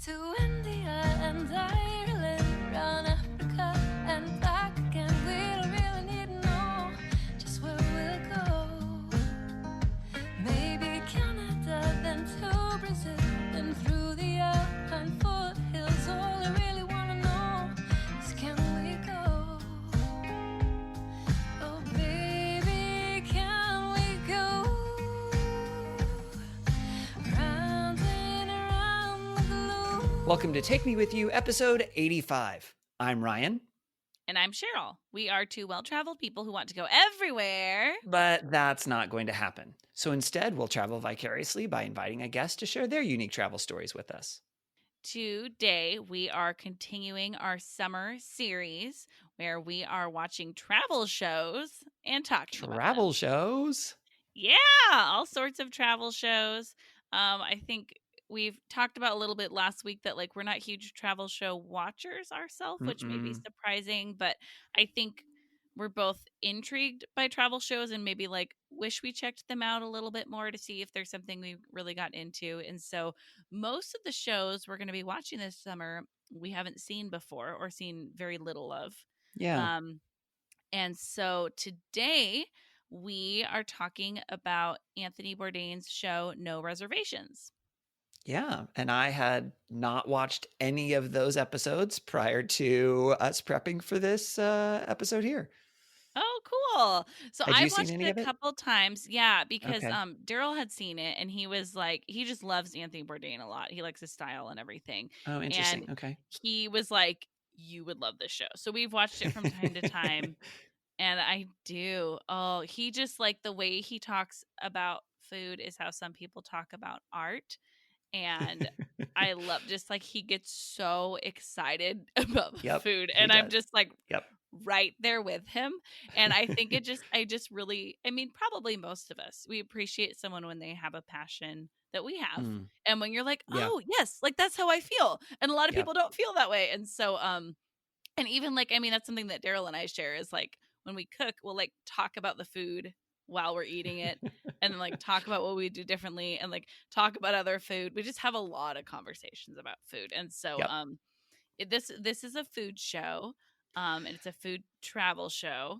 to India and Ireland, round Africa and back again. We don't really need to know just where we'll go. Maybe Canada, then to Brazil, then through the Alpine foothills. All I really want to know is, can we go? Oh baby, can we go? Round and around the globe. Welcome to Take Me With You, episode 85. I'm Ryan, And I'm Cheryl. We are two well-traveled people who want to go everywhere. but that's not going to happen. So instead, we'll travel vicariously by inviting a guest to share their unique travel stories with us. Today, we are continuing our summer series where we are watching travel shows and talking about Travel them. shows? Yeah, all sorts of travel shows. I think we've talked about a little bit last week that we're not huge travel show watchers ourselves, which may be Mm-mm. surprising, but I think we're both intrigued by travel shows and maybe wish we checked them out a little bit more to see if there's something we really got into. And so most of the shows we're going to be watching this summer we haven't seen before or seen very little of. Yeah. And so today we are talking about Anthony Bourdain's show, No Reservations. Yeah. And I had not watched any of those episodes prior to us prepping for this episode here. Oh, cool. So Had you I've seen watched any it of a it? couple times. Yeah, because Okay. Daryl had seen it and he was like, he just loves Anthony Bourdain a lot. He likes his style and everything. Oh, interesting. And Okay. he was like, you would love this show. So we've watched it from time to time. And I do. Oh, he just the way he talks about food is how some people talk about art. And I love just he gets so excited about the Yep, food. he And I'm does. just Yep. right there with him. And I think I just really, I mean, probably most of us, we appreciate someone when they have a passion that we have. Mm. And when you're like, Yeah. oh, yes, that's how I feel. And a lot of Yep. people don't feel that way. And so, and even I mean, that's something that Daryl and I share is when we cook, we'll talk about the food while we're eating it and then talk about what we do differently and talk about other food. We just have a lot of conversations about food. And so Yep. this is a food show. And it's a food travel show.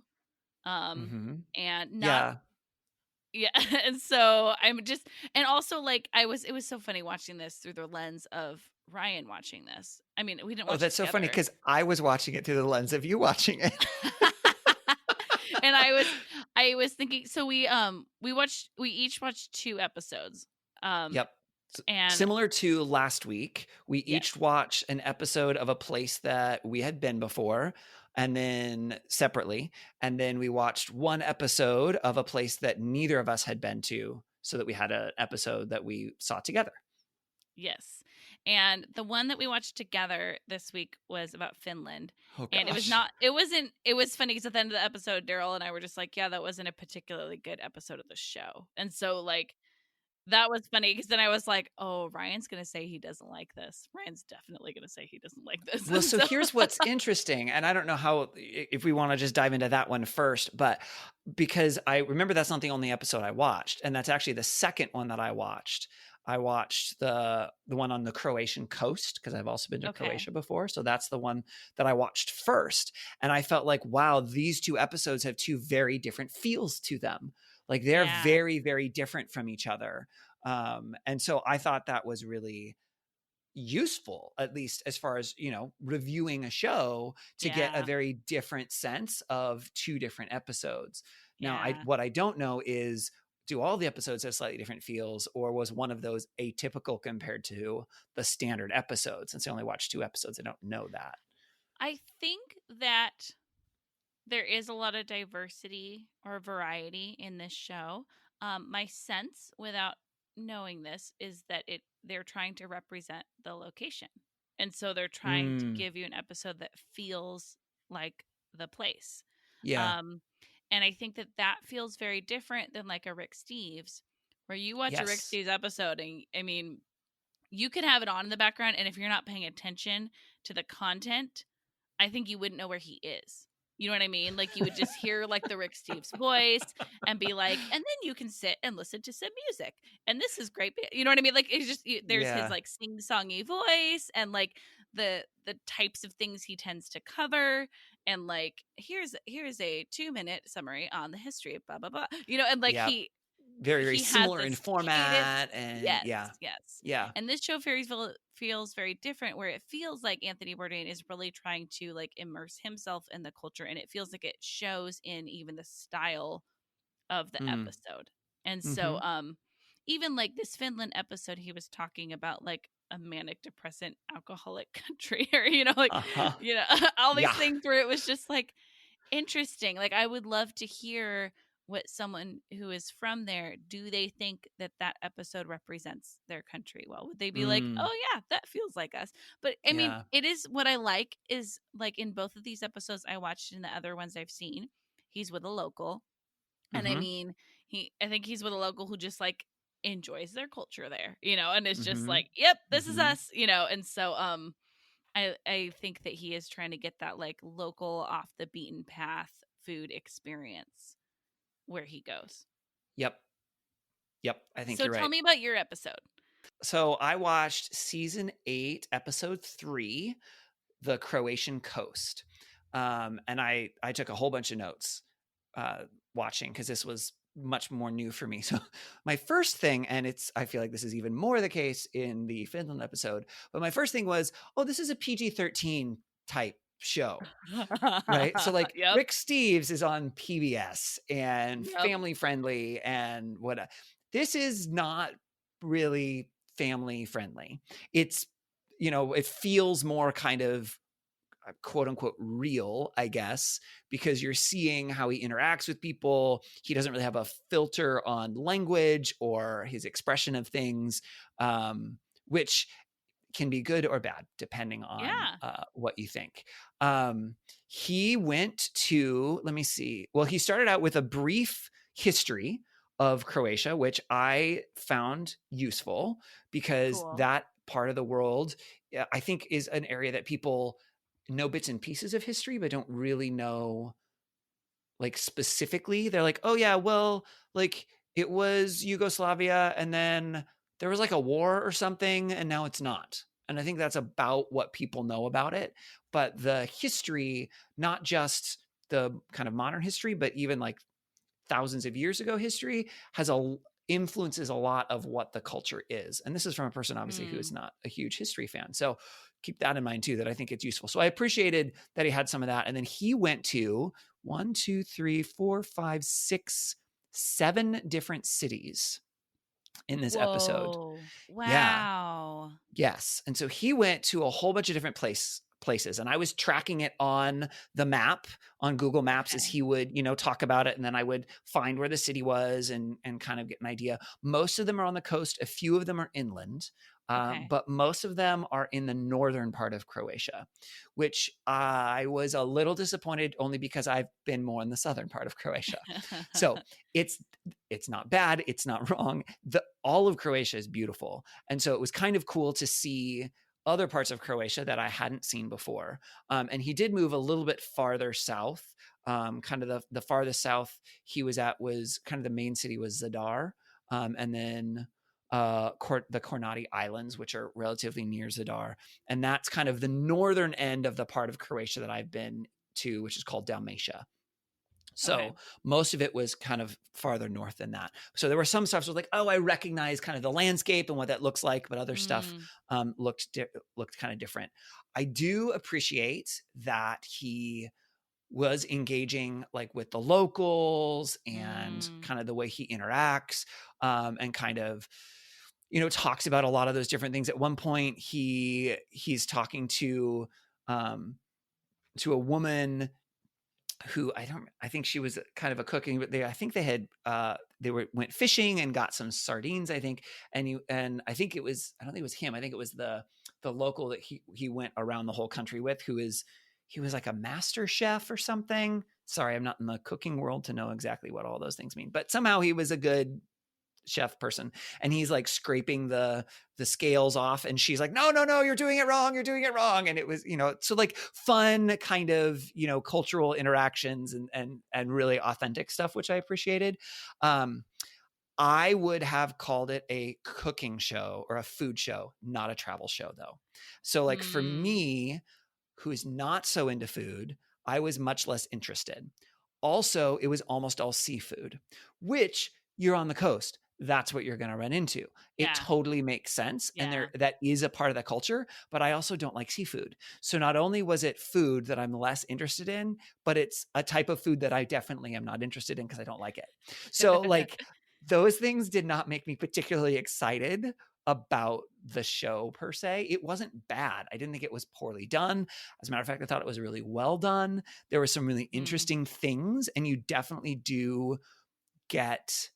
Mm-hmm. And not yeah. And so I'm just, and also it was so funny watching this through the lens of Ryan watching this. I mean, we didn't watch Oh, that's it so funny together. because I was watching it through the lens of you watching it. And I was thinking, so we each watched 2 episodes. Yep. And Similar to last week, we Yes. each watched an episode of a place that we had been before, and then separately. And then we watched one episode of a place that neither of us had been to, so that we had an episode that we saw together. Yes. And the one that we watched together this week was about Finland. Oh, And it was funny because at the end of the episode, Daryl and I were just yeah, that wasn't a particularly good episode of the show. And so that was funny because then I was like, oh, Ryan's going to say he doesn't like this. Ryan's definitely going to say he doesn't like this. Well, so here's what's interesting. And I don't know if we want to just dive into that one first, but because I remember that's not the only episode I watched. And that's actually the second one that I watched. I watched the one on the Croatian coast because I've also been to Croatia before. So that's the one that I watched first. And I felt like, wow, these 2 episodes have 2 very different feels to them. They're very, very different from each other. And so I thought that was really useful, at least as far as, reviewing a show to get a very different sense of 2 different episodes. Now, what I don't know is, do all the episodes have slightly different feels, or was one of those atypical compared to the standard episodes? Since I only watched 2 episodes, I don't know that. I think that there is a lot of diversity or variety in this show. My sense, without knowing this, is that they're trying to represent the location. And so they're trying to give you an episode that feels like the place. Yeah. And I think that feels very different than a Rick Steves, where you watch a Rick Steves episode and, I mean, you could have it on in the background, and if you're not paying attention to the content, I think you wouldn't know where he is. You know what I mean? Like you would just hear like the Rick Steves voice and be like, and then you can sit and listen to some music. And this is great. You know what I mean? Like it's just there's his Yeah. like sing-songy voice and like the types of things he tends to cover, and like here's a 2-minute summary on the history of blah blah blah. You know, and like Yeah. Very, very he has similar in this cadence. format, and Yes, yeah. yes. Yeah. And this show feels very different, where it feels like Anthony Bourdain is really trying to like immerse himself in the culture, and it feels like it shows in even the style of the Mm. episode. And so Mhm. even like this Finland episode, he was talking about like a manic depressant alcoholic country, or like Uh-huh. all these Yeah. things where it was just like interesting. Like I would love to hear what someone who is from there, do they think that that episode represents their country well? Would they be like, Mm. oh yeah, that feels like us? But I mean, Yeah. it is what I like is like in both of these episodes I watched and the other ones I've seen, he's with a local. And I Mhm. mean, I think he's with a local who just like enjoys their culture there, and it's just Mhm. like, yep, this is Mhm. us, and so I think that he is trying to get that like local off the beaten path food experience where he goes. Yep. Yep. I think So you're tell right. me about your episode. So I watched season 8, episode 3, The Croatian Coast. And I took a whole bunch of notes watching, because this was much more new for me. So my first thing, and I feel like this is even more the case in the Finland episode, but my first thing was, oh, this is a PG-13 type show. Right. So like Yep. Rick Steves is on PBS and Yep. family friendly and what. This is not really family friendly. It's, it feels more kind of quote unquote real, I guess, because you're seeing how he interacts with people. He doesn't really have a filter on language or his expression of things, which can be good or bad depending on Yeah. what you think. He went to, let me see. Well, he started out with a brief history of Croatia, which I found useful because Cool. that part of the world, I think, is an area that people know bits and pieces of history, but don't really know like specifically. They're like, oh yeah, well, like it was Yugoslavia and then there was like a war or something and now it's not. And I think that's about what people know about it. But the history, not just the kind of modern history, but even like thousands of years ago history, influences a lot of what the culture is. And this is from a person obviously who is not a huge history fan. So keep that in mind too, that I think it's useful. So I appreciated that he had some of that. And then he went to 1, 2, 3, 4, 5, 6, 7 different cities in this episode. Whoa. Yeah. Wow. Yes. And so he went to a whole bunch of different places, and I was tracking it on the map on Google Maps as Okay. he would, talk about it. And then I would find where the city was and kind of get an idea. Most of them are on the coast. A few of them are inland. Okay. But most of them are in the northern part of Croatia, which I was a little disappointed only because I've been more in the southern part of Croatia. So it's not bad. It's not wrong. All of Croatia is beautiful. And so it was kind of cool to see other parts of Croatia that I hadn't seen before. And he did move a little bit farther south. Kind of the farthest south he was at was kind of the main city was Zadar. And then the Kornati Islands, which are relatively near Zadar. And that's kind of the northern end of the part of Croatia that I've been to, which is called Dalmatia. So Okay. most of it was kind of farther north than that. So there were some stuff was like, oh, I recognize kind of the landscape and what that looks like, but other stuff looked kind of different. I do appreciate that he was engaging like with the locals and kind of the way he interacts, and kind of, talks about a lot of those different things. At one point, he's talking to a woman who I think she was kind of a cooking, but I think they had, went fishing and got some sardines, I think. And I think it was, I don't think it was him. I think it was the local that he went around the whole country with, he was like a master chef or something. Sorry, I'm not in the cooking world to know exactly what all those things mean, but somehow he was a good chef person, and he's like scraping the scales off, and she's like, no, you're doing it wrong, and it was, so like fun kind of, cultural interactions and really authentic stuff, which I appreciated. I would have called it a cooking show or a food show, not a travel show, though. So like for me, who is not so into food, I was much less interested. Also, it was almost all seafood, which you're on the coast. That's what you're going to run into. It Yeah. totally makes sense. And Yeah. that is a part of the culture, but I also don't like seafood. So not only was it food that I'm less interested in, but it's a type of food that I definitely am not interested in because I don't like it. So like those things did not make me particularly excited about the show per se. It wasn't bad. I didn't think it was poorly done. As a matter of fact, I thought it was really well done. There were some really interesting things, and you definitely do get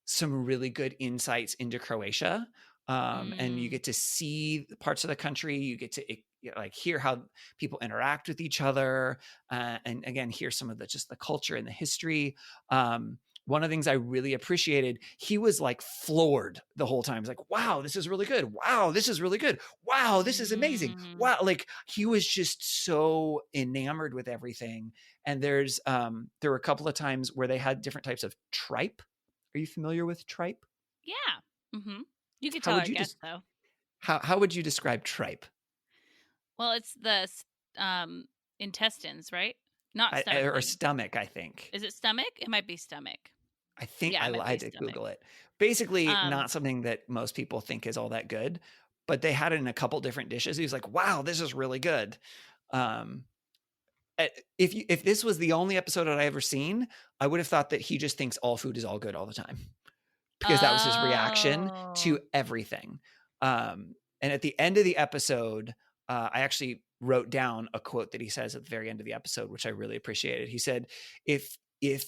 some really good insights into Croatia. And you get to see parts of the country. You get to like hear how people interact with each other, and again, hear some of just the culture and the history. One of the things I really appreciated, he was like floored the whole time. He's like, wow, this is really good. Wow, this is really good. Wow, this is amazing. Wow. Like he was just so enamored with everything. And there were a couple of times where they had different types of tripe. Are you familiar with tripe? Yeah. Mm-hmm. You could tell our guest, though. How would you describe tripe? Well, it's the intestines, right? Not stomach. Or stomach, I think. Is it stomach? It might be stomach. I think I lied to Google it. Basically, not something that most people think is all that good, but they had it in a couple different dishes. He was like, wow, this is really good. If this was the only episode that I ever seen, I would have thought that he just thinks all food is all good all the time, because that was his reaction to everything. And at the end of the episode, I actually wrote down a quote that he says at the very end of the episode, which I really appreciated. He said, if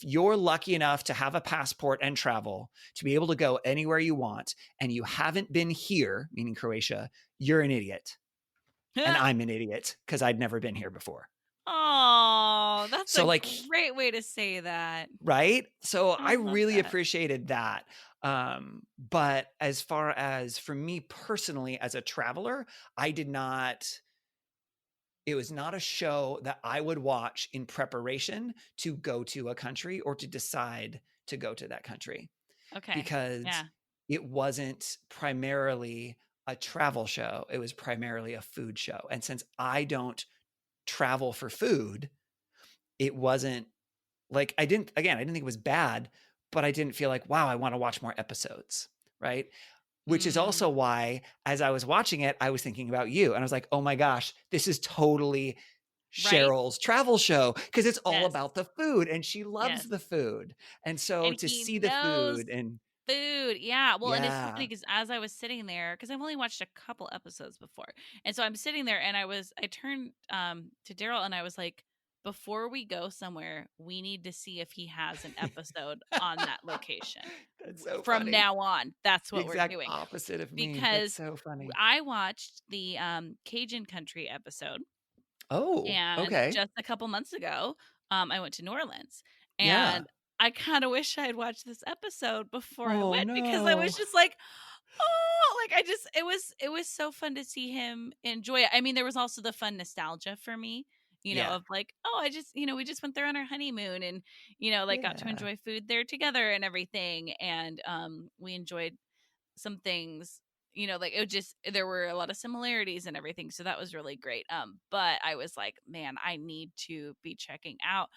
you're lucky enough to have a passport and travel to be able to go anywhere you want, and you haven't been here, meaning Croatia, you're an idiot. And I'm an idiot because I'd never been here before. Oh, that's a great way to say that. Right? So I really appreciated that. But as far as for me personally, as a traveler, it was not a show that I would watch in preparation to go to a country or to decide to go to that country. Okay. Because it wasn't primarily a travel show. It was primarily a food show. And since I don't travel for food, it wasn't like, I didn't think it was bad, but I didn't feel like, wow, I want to watch more episodes. Right. Which is also why, as I was watching it, I was thinking about you. And I was like, oh my gosh, this is totally Cheryl's travel show, because it's all about the food, and she loves the food. And so to see the food and food. Yeah. Well, and it's so funny because as I was sitting there, because I've only watched a couple episodes before. And so I'm sitting there and I turned to Daryl and I was like, before we go somewhere, we need to see if he has an episode on that location. That's so From funny. now on, that's what we're doing. Opposite of me. Because that's so funny. I watched the Cajun Country episode. Oh, and okay. just a couple months ago, I went to New Orleans, and I kind of wish I had watched this episode before I went, because I was just like, oh, like it was so fun to see him enjoy it. I mean, there was also the fun nostalgia for me, of like, oh, I just, we just went there on our honeymoon and, got to enjoy food there together and everything. And we enjoyed some things, like there were a lot of similarities and everything. So that was really great. But I was like, man, I need to be checking out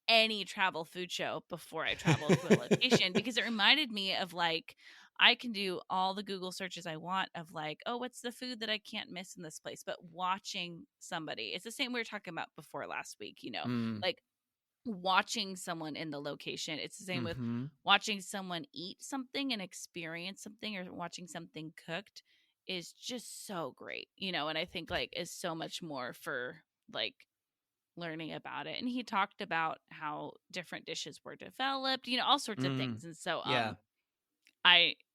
any travel food show before I travel to a location, because it reminded me of like, I can do all the Google searches I want of like, oh, what's the food that I can't miss in this place? But watching somebody, it's the same we were talking about before last week, like watching someone in the location. It's the same with watching someone eat something and experience something, or watching something cooked is just so great, and I think like is so much more for like learning about it. And he talked about how different dishes were developed, all sorts of things. And so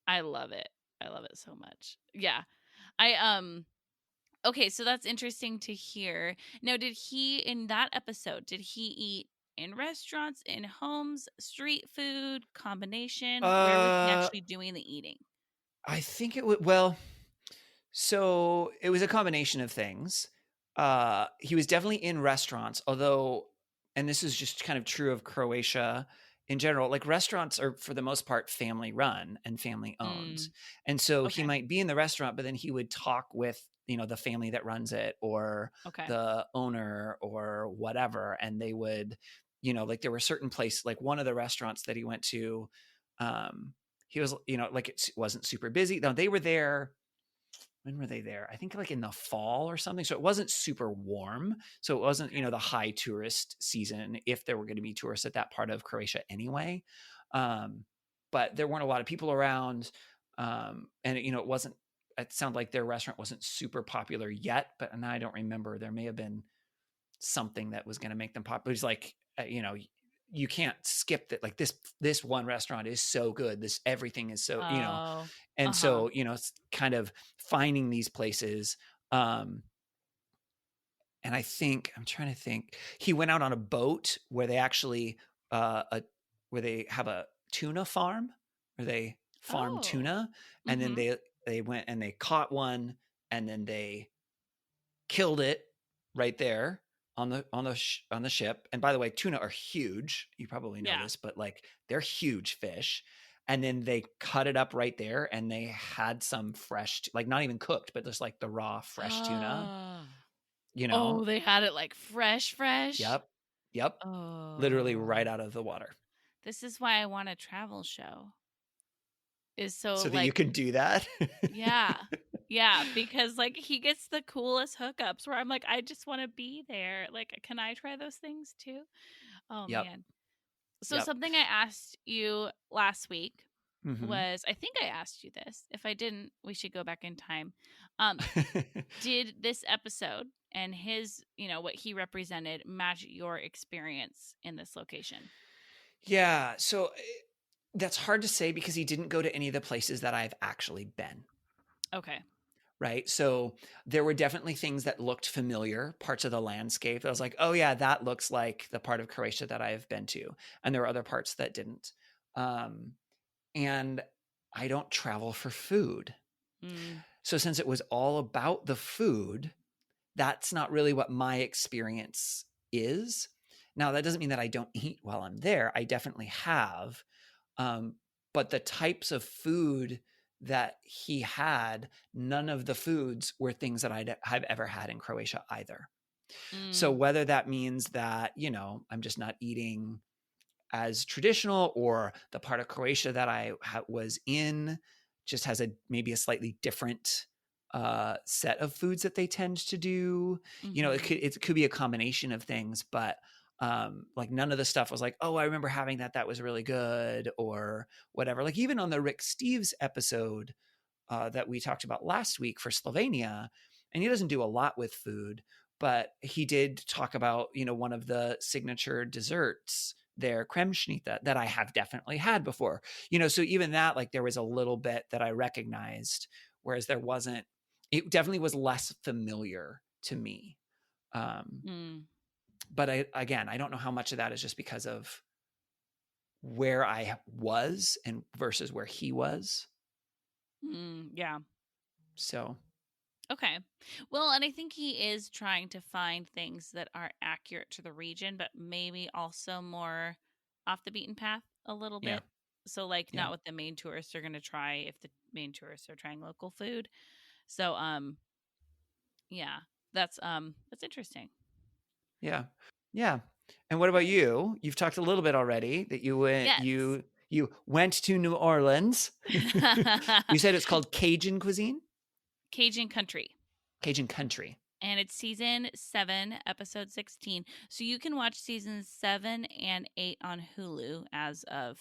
I love it. I love it so much. Yeah. Okay, so that's interesting to hear. Now, did he, in that episode, did he eat in restaurants, in homes, street food, combination? Where was he Uh, actually doing the eating? I think it would. Well, so it was a combination of things. He was definitely in restaurants, although, and this is just kind of true of Croatia in general, like restaurants are for the most part family run and family owned. Mm, And so he okay. might be in the restaurant, but then he would talk with, the family that runs it or Okay. the owner or whatever. And they would, like there were certain places, like one of the restaurants that he went to, he was, like it wasn't super busy. No, they were there. When were they there? I think like in the fall or something. So it wasn't super warm. So it wasn't, the high tourist season if there were going to be tourists at that part of Croatia anyway. Um, but there weren't a lot of people around. And it wasn't, it sounded like their restaurant wasn't super popular yet, but and I don't remember. There may have been something that was going to make them popular. It's like, you can't skip that. Like this one restaurant is so good. Everything is so, Oh, and uh-huh. so, it's kind of finding these places. Um, and I'm trying to think, he went out on a boat where they actually, where they have a tuna farm where they farm Oh. tuna. And then Mm-hmm. they went and they caught one and then they killed it right there on the ship. And by the way, tuna are huge. You probably know Yeah. this, but like they're huge fish. And then they cut it up right there, and they had some fresh, like not even cooked, but just like the raw fresh tuna. You Oh, know, they had it like fresh, fresh. yep, yep, literally right Oh. out of the water, This is why I want a travel show. Is so so that you like, can do that. yeah. Yeah, because like he gets the coolest hookups where I'm like, I just want to be there. Like, can I try those things too? Oh Yep, man. So yep. something I asked you last week Hmm. was, I think I asked you this. If I didn't, we should go back in time. Um, did this episode and his, what he represented match your experience in this location? Yeah, so that's hard to say because he didn't go to any of the places that I've actually been. Okay. Right. So there were definitely things that looked familiar, parts of the landscape. I was like, oh, yeah, that looks like the part of Croatia that I've been to. And there were other parts that didn't. Um, and I don't travel for food. Mm, So since it was all about the food, that's not really what my experience is. Now, that doesn't mean that I don't eat while I'm there. I definitely have. Um, but the types of food that he had, none of the foods were things that I've ever had in Croatia either. So mm, whether that means that, I'm just not eating as traditional, or the part of Croatia that I was in just has maybe a slightly different set of foods that they tend to do. mm-hmm. It could be a combination of things, but like none of the stuff was like, oh, I remember having that was really good or whatever. Like even on the Rick Steves episode that we talked about last week for Slovenia, and he doesn't do a lot with food, but he did talk about, one of the signature desserts there, kremschnita, that I have definitely had before. So even that, like there was a little bit that I recognized, whereas it definitely was less familiar to me. Mm, But I don't know how much of that is just because of where I was and versus where he was. yeah. So Okay. Well, and I think he is trying to find things that are accurate to the region, but maybe also more off the beaten path a little yeah, bit. So like yeah, not what the main tourists are going to try if the main tourists are trying local food. So yeah. That's interesting. yeah, yeah. And what about Okay. you? You've talked a little bit already that you went Yes. you went to New Orleans. You said it's called Cajun cuisine, Cajun Country. Cajun country. And it's season 7, episode 16. So you can watch seasons 7 and 8 on Hulu as of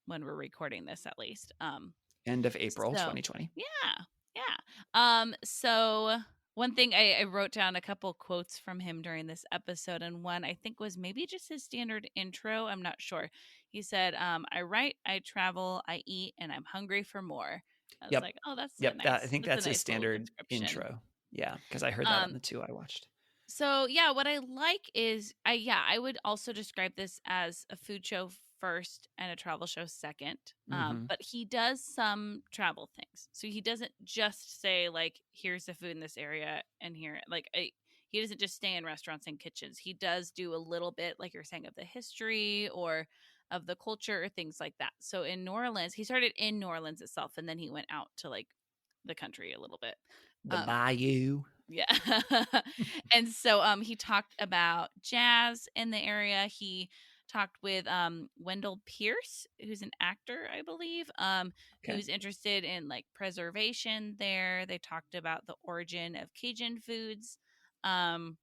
when we're recording this, at least. End of April So 2020. yeah, yeah. So one thing I wrote down a couple quotes from him during this episode, and one I think was maybe just his standard intro. I'm not sure. He said, "I write, I travel, I eat, and I'm hungry for more." I was Yep. like, "Oh, Yep. I think that's a that's his nice little standard description." intro. Yeah, because I heard that on the two I watched. So yeah, what I like is I would also describe this as a food show first and a travel show second. Mm-hmm. But he does some travel things. So he doesn't just say like, here's the food in this area and here he doesn't just stay in restaurants and kitchens. He does do a little bit, like you're saying, of the history or of the culture or things like that. So in New Orleans, he started in New Orleans itself, and then he went out to like the country a little bit. The Um, Bayou. yeah. And so he talked about jazz in the area. He talked with Wendell Pierce, who's an actor, I believe, Okay. who's interested in like preservation there. They talked about the origin of Cajun foods. Um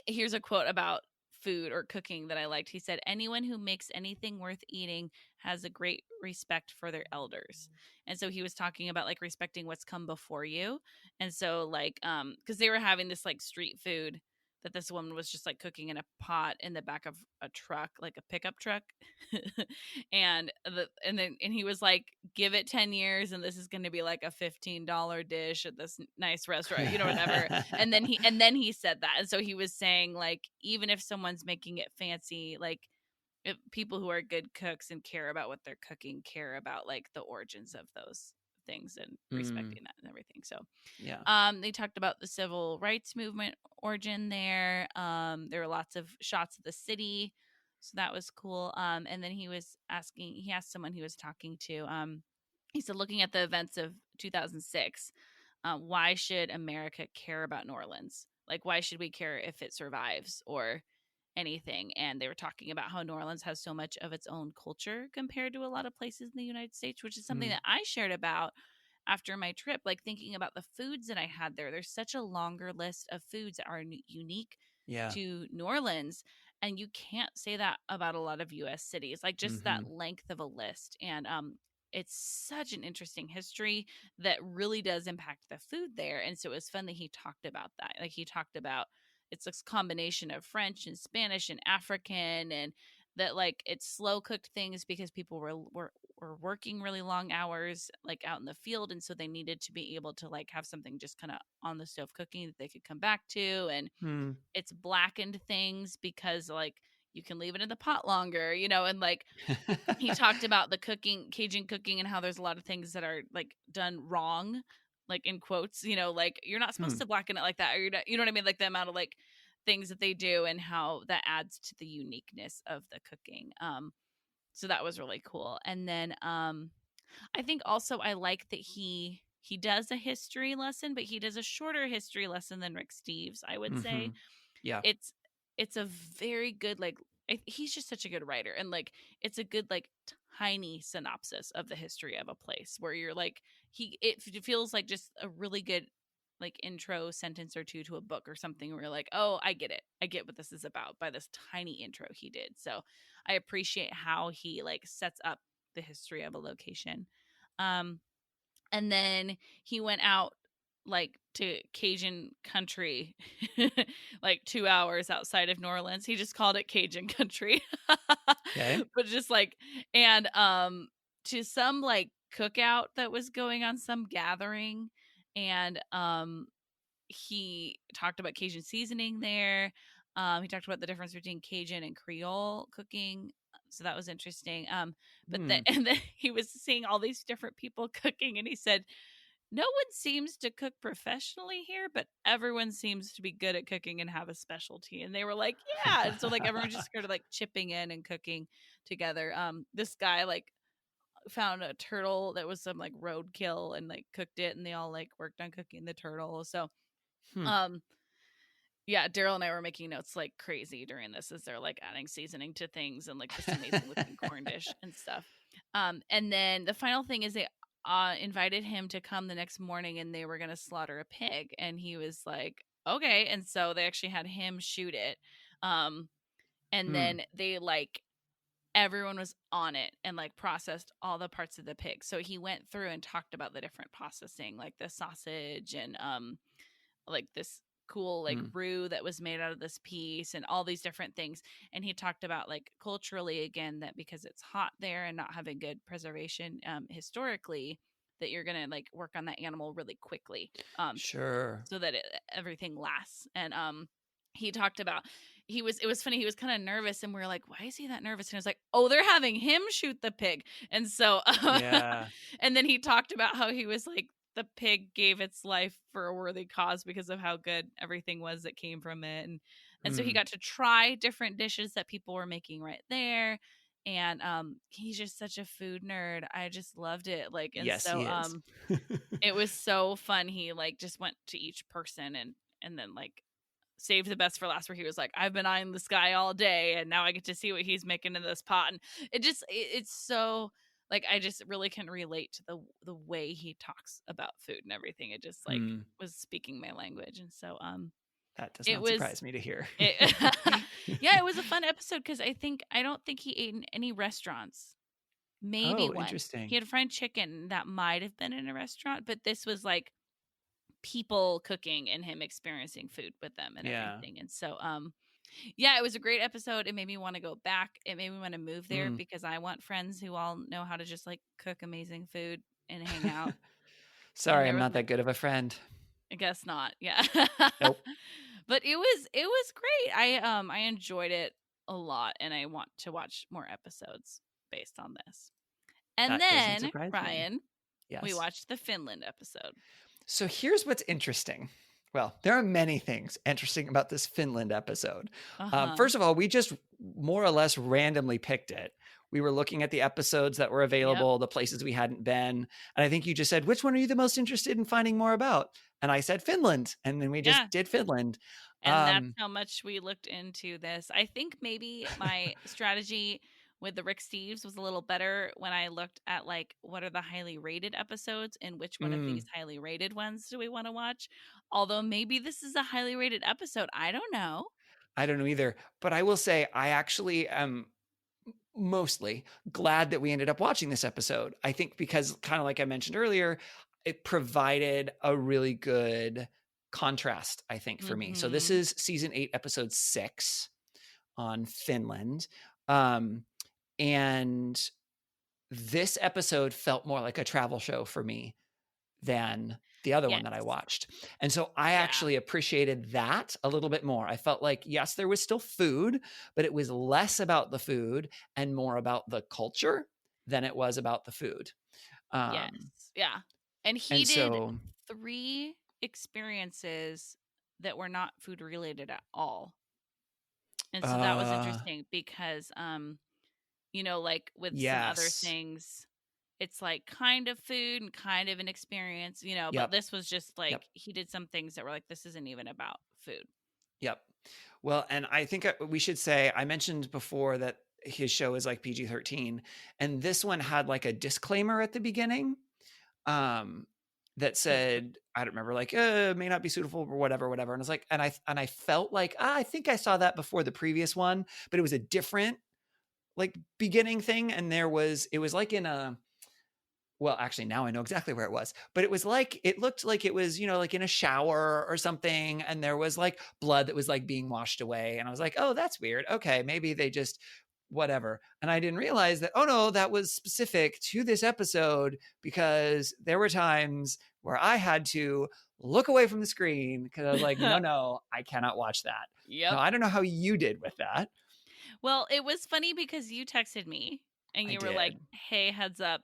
Here's a quote about food or cooking that I liked. He said, "Anyone who makes anything worth eating has a great respect for their elders." And so he was talking about like respecting what's come before you. And so like cuz they were having this like street food that this woman was just like cooking in a pot in the back of a truck, like a pickup truck. And he was like, "Give it 10 years and this is going to be like a $15 dish at this nice restaurant, you know, whatever." And then he said that. And so he was saying like, even if someone's making it fancy, like if people who are good cooks and care about what they're cooking care about like the origins of those things and Mm, respecting that and everything. So yeah. they talked about the civil rights movement origin there. There were lots of shots of the city, so that was cool. And then he asked someone he was talking to. He said, looking at the events of 2006, why should America care about New Orleans? Like, why should we care if it survives or anything? And they were talking about how New Orleans has so much of its own culture compared to a lot of places in the United States, which is something Mm, that I shared about after my trip, like thinking about the foods that I had there. There's such a longer list of foods that are unique yeah. to New Orleans. And you can't say that about a lot of US cities, like just Mm-hmm. that length of a list. And it's such an interesting history that really does impact the food there. And so it was fun that he talked about that. Like he talked about it's this combination of French and Spanish and African, and that like it's slow cooked things because people were working really long hours like out in the field, and so they needed to be able to like have something just kind of on the stove cooking that they could come back to. And Mm. it's blackened things because like you can leave it in the pot longer, you know. And like he talked about the cooking, Cajun cooking, and how there's a lot of things that are like done wrong, like in quotes, you know, like you're not Hmm. supposed to blacken it like that, or you're not, you know what I mean, like the amount of like things that they do and how that adds to the uniqueness of the cooking. So that was really cool. And then I think also I like that he does a history lesson, but he does a shorter history lesson than Rick Steves, I would Mm-hmm. say. Yeah. It's it's a very good like he's just such a good writer, and like it's a good like tiny synopsis of the history of a place where you're like it feels like just a really good like intro sentence or two to a book or something where you're like, oh, I get it, I get what this is about by this tiny intro he did. So I appreciate how he like sets up the history of a location. um and then he went out like to Cajun country, like 2 hours outside of New Orleans. He just called it Cajun country, Okay. but just like, and to some like cookout that was going on, some gathering. And he talked about Cajun seasoning there. He talked about the difference between Cajun and Creole cooking. So that was interesting. But then, Hmm. and then he was seeing all these different people cooking, and he said, no one seems to cook professionally here, but everyone seems to be good at cooking and have a specialty. And they were like, yeah. And so like everyone just started like chipping in and cooking together. This guy like found a turtle that was some like roadkill and like cooked it, and they all like worked on cooking the turtle. So Hmm. um yeah, Daryl and I were making notes like crazy during this as they're like adding seasoning to things and like this amazing looking corn dish and stuff. And then the final thing is they invited him to come the next morning, and they were going to slaughter a pig. And he was like, okay. And so they actually had him shoot it. Um, and Hmm. then they like, everyone was on it and like processed all the parts of the pig. So he went through and talked about the different processing, like the sausage and like this cool like Hmm. roux that was made out of this piece and all these different things. And he talked about like culturally again that because it's hot there and not having good preservation historically, that you're gonna like work on that animal really quickly, Sure. so that everything lasts. And he talked about it was funny, he was kind of nervous and we are like, why is he that nervous? And he was like, oh, they're having him shoot the pig. And so Yeah. and then he talked about how he was like, the pig gave its life for a worthy cause because of how good everything was that came from it. And so he Mm. got to try different dishes that people were making right there. And he's just such a food nerd. I just loved it. Like, and Yes, so he is. it was so fun. He like just went to each person and then like saved the best for last, where he was like, I've been eyeing this guy all day and now I get to see what he's making in this pot. And it's so like, I just really can relate to the way he talks about food and everything. It just like Mm. was speaking my language. And so That does it not was surprise me to hear. it, yeah, it was a fun episode because I don't think he ate in any restaurants. Maybe Oh, one. He interesting. had fried chicken that might have been in a restaurant, but this was like people cooking and him experiencing food with them and Yeah. everything. And so yeah, it was a great episode. It made me want to go back. It made me want to move there Mm. because I want friends who all know how to just like cook amazing food and hang out. And Sorry, there I'm was not that good of a friend. I guess not. Yeah. Nope. But it was great. I enjoyed it a lot and I want to watch more episodes based on this. And That doesn't then, surprise me. Ryan, we Yes. watched the Finland episode. So here's what's interesting. Well, there are many things interesting about this Finland episode. Uh-huh. First of all, we just more or less randomly picked it. We were looking at the episodes that were available, the places we hadn't been. And I think you just said, which one are you the most interested in finding more about? And I said Finland. And then we just Yeah. did Finland. And that's how much we looked into this. I think maybe my strategy with the Rick Steves was a little better when I looked at like what are the highly rated episodes and which one of these highly rated ones do we want to watch. Although maybe this is a highly rated episode. I don't know. I don't know either. But I will say I actually am mostly glad that we ended up watching this episode. I think because kind of like I mentioned earlier, it provided a really good contrast, I think, for me. So this Mhm. is season 8, episode 6 on Finland. And this episode felt more like a travel show for me than the other one that I Yes. watched. And so I Yeah. actually appreciated that a little bit more. I felt like, yes, there was still food, but it was less about the food and more about the culture than it was about the food. Yes. Yeah. And he And did so 3 experiences that were not food related at all. And so that was interesting because you know, like with some other yes. things, it's like kind of food and kind of an experience, you know, but Yep. this was just like Yep. he did some things that were like, this isn't even about food. Yep. Well, and I think we should say, I mentioned before that his show is like PG-13, and this one had like a disclaimer at the beginning that said, I don't remember, like, may not be suitable or whatever. And I was like, and I felt like, I think I saw that before the previous one, but it was a different like beginning thing. And it was like in a, well, actually now I know exactly where it was, but it was like, it looked like it was, like in a shower or something. And there was like blood that was like being washed away. And I was like, oh, that's weird. Okay. Maybe they just whatever. And I didn't realize that, oh no, that was specific to this episode because there were times where I had to look away from the screen because I was like, no, I cannot watch that. Yep. Now, I don't know how you did with that. Well, it was funny because you texted me and you were like, hey, heads up,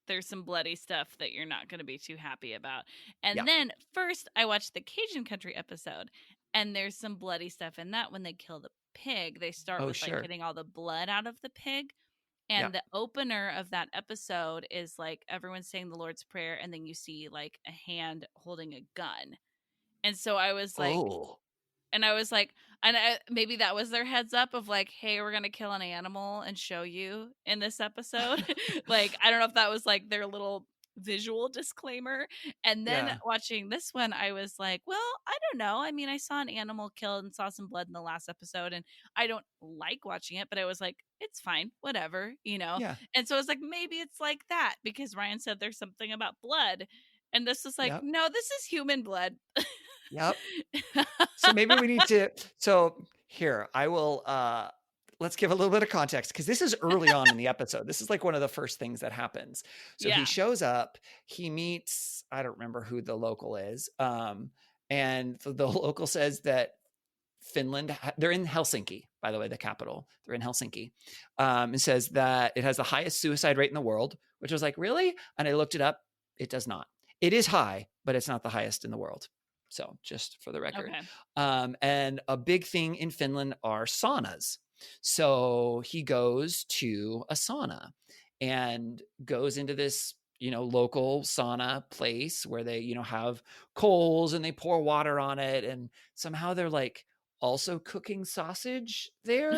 there's some bloody stuff that you're not going to be too happy about. And then first I watched the Cajun Country episode and there's some bloody stuff in that when they kill the pig. They start with like getting all the blood out of the pig. And the opener of that episode is like everyone's saying the Lord's Prayer and then you see like a hand holding a gun. And so I was like, maybe that was their heads up of like, hey, we're going to kill an animal and show you in this episode. Like, I don't know if that was like their little visual disclaimer. And then watching this one, I was like, well, I don't know. I mean, I saw an animal killed and saw some blood in the last episode and I don't like watching it, but I was like, it's fine, whatever, Yeah. And so I was like, maybe it's like that because Ryan said there's something about blood. And this is like, no, this is human blood. Yep. So maybe we need to, so here, I will, let's give a little bit of context because this is early on in the episode. This is like one of the first things that happens. So he shows up, he meets, I don't remember who the local is. And the local says that Finland, they're in Helsinki, by the way, the capital. They're in Helsinki. It says that it has the highest suicide rate in the world, which was like, really? And I looked it up. It does not. It is high, but it's not the highest in the world. So just for the record. Okay. And a big thing in Finland are saunas. So he goes to a sauna and goes into this, local sauna place where they, have coals and they pour water on it. And somehow they're like also cooking sausage there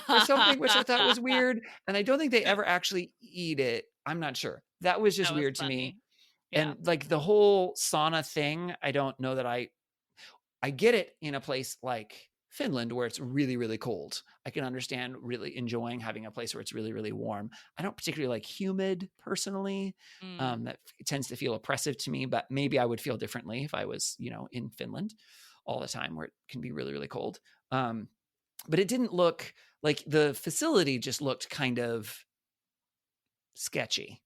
or something, which I thought was weird. And I don't think they ever actually eat it. I'm not sure. That was just That was weird to me. funny. Yeah. And like the whole sauna thing, I don't know that I get it in a place like Finland where it's really, really cold. I can understand really enjoying having a place where it's really, really warm. I don't particularly like humid personally. Mm. That tends to feel oppressive to me, but maybe I would feel differently if I was, in Finland all the time where it can be really, really cold. But it didn't look like the facility just looked kind of sketchy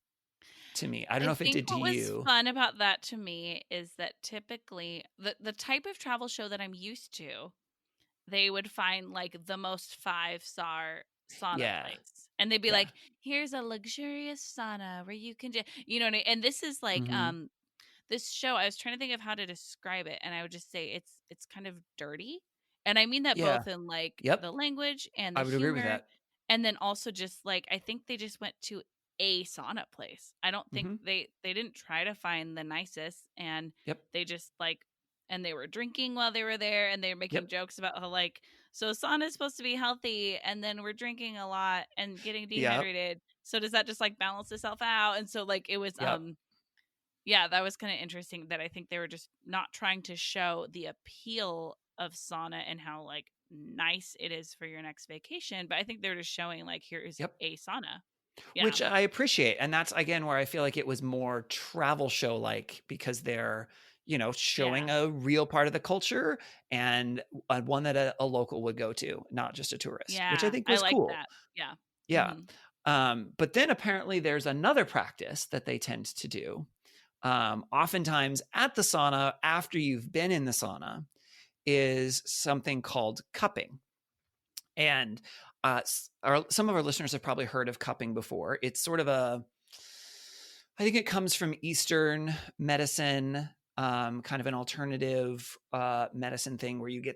to me. I don't I know if it think did to what was you. fun about that to me is that typically the type of travel show that I'm used to, they would find like the most 5-star sauna Yeah. place. And they'd be Yeah. like, here's a luxurious sauna where you can just, and this is like Mhm. this show, I was trying to think of how to describe it, and I would just say it's kind of dirty. And I mean that Yeah. both in like Yep. the language and the I would agree with humor, that. and then also just like I think they just went to a sauna place. I don't think Mhm. they didn't try to find the nicest, and Yep. they just like, and they were drinking while they were there, and they were making Yep. jokes about how like, so sauna is supposed to be healthy, and then we're drinking a lot and getting Yep. dehydrated. So does that just like balance itself out? And so like it was Yep. yeah, that was kind of interesting that I think they were just not trying to show the appeal of sauna and how like nice it is for your next vacation, but I think they're just showing like here's Yep. a sauna. Yeah. Which I appreciate. And that's again where I feel like it was more travel show like because they're, showing Yeah. a real part of the culture and one that a local would go to, not just a tourist, which I Yeah. think I was like cool. that. Yeah. Yeah. Mhm. But then apparently there's another practice that they tend to do. Oftentimes at the sauna, after you've been in the sauna, is something called cupping. And some of our listeners have probably heard of cupping before. It's sort of I think it comes from Eastern medicine, kind of an alternative medicine thing where you get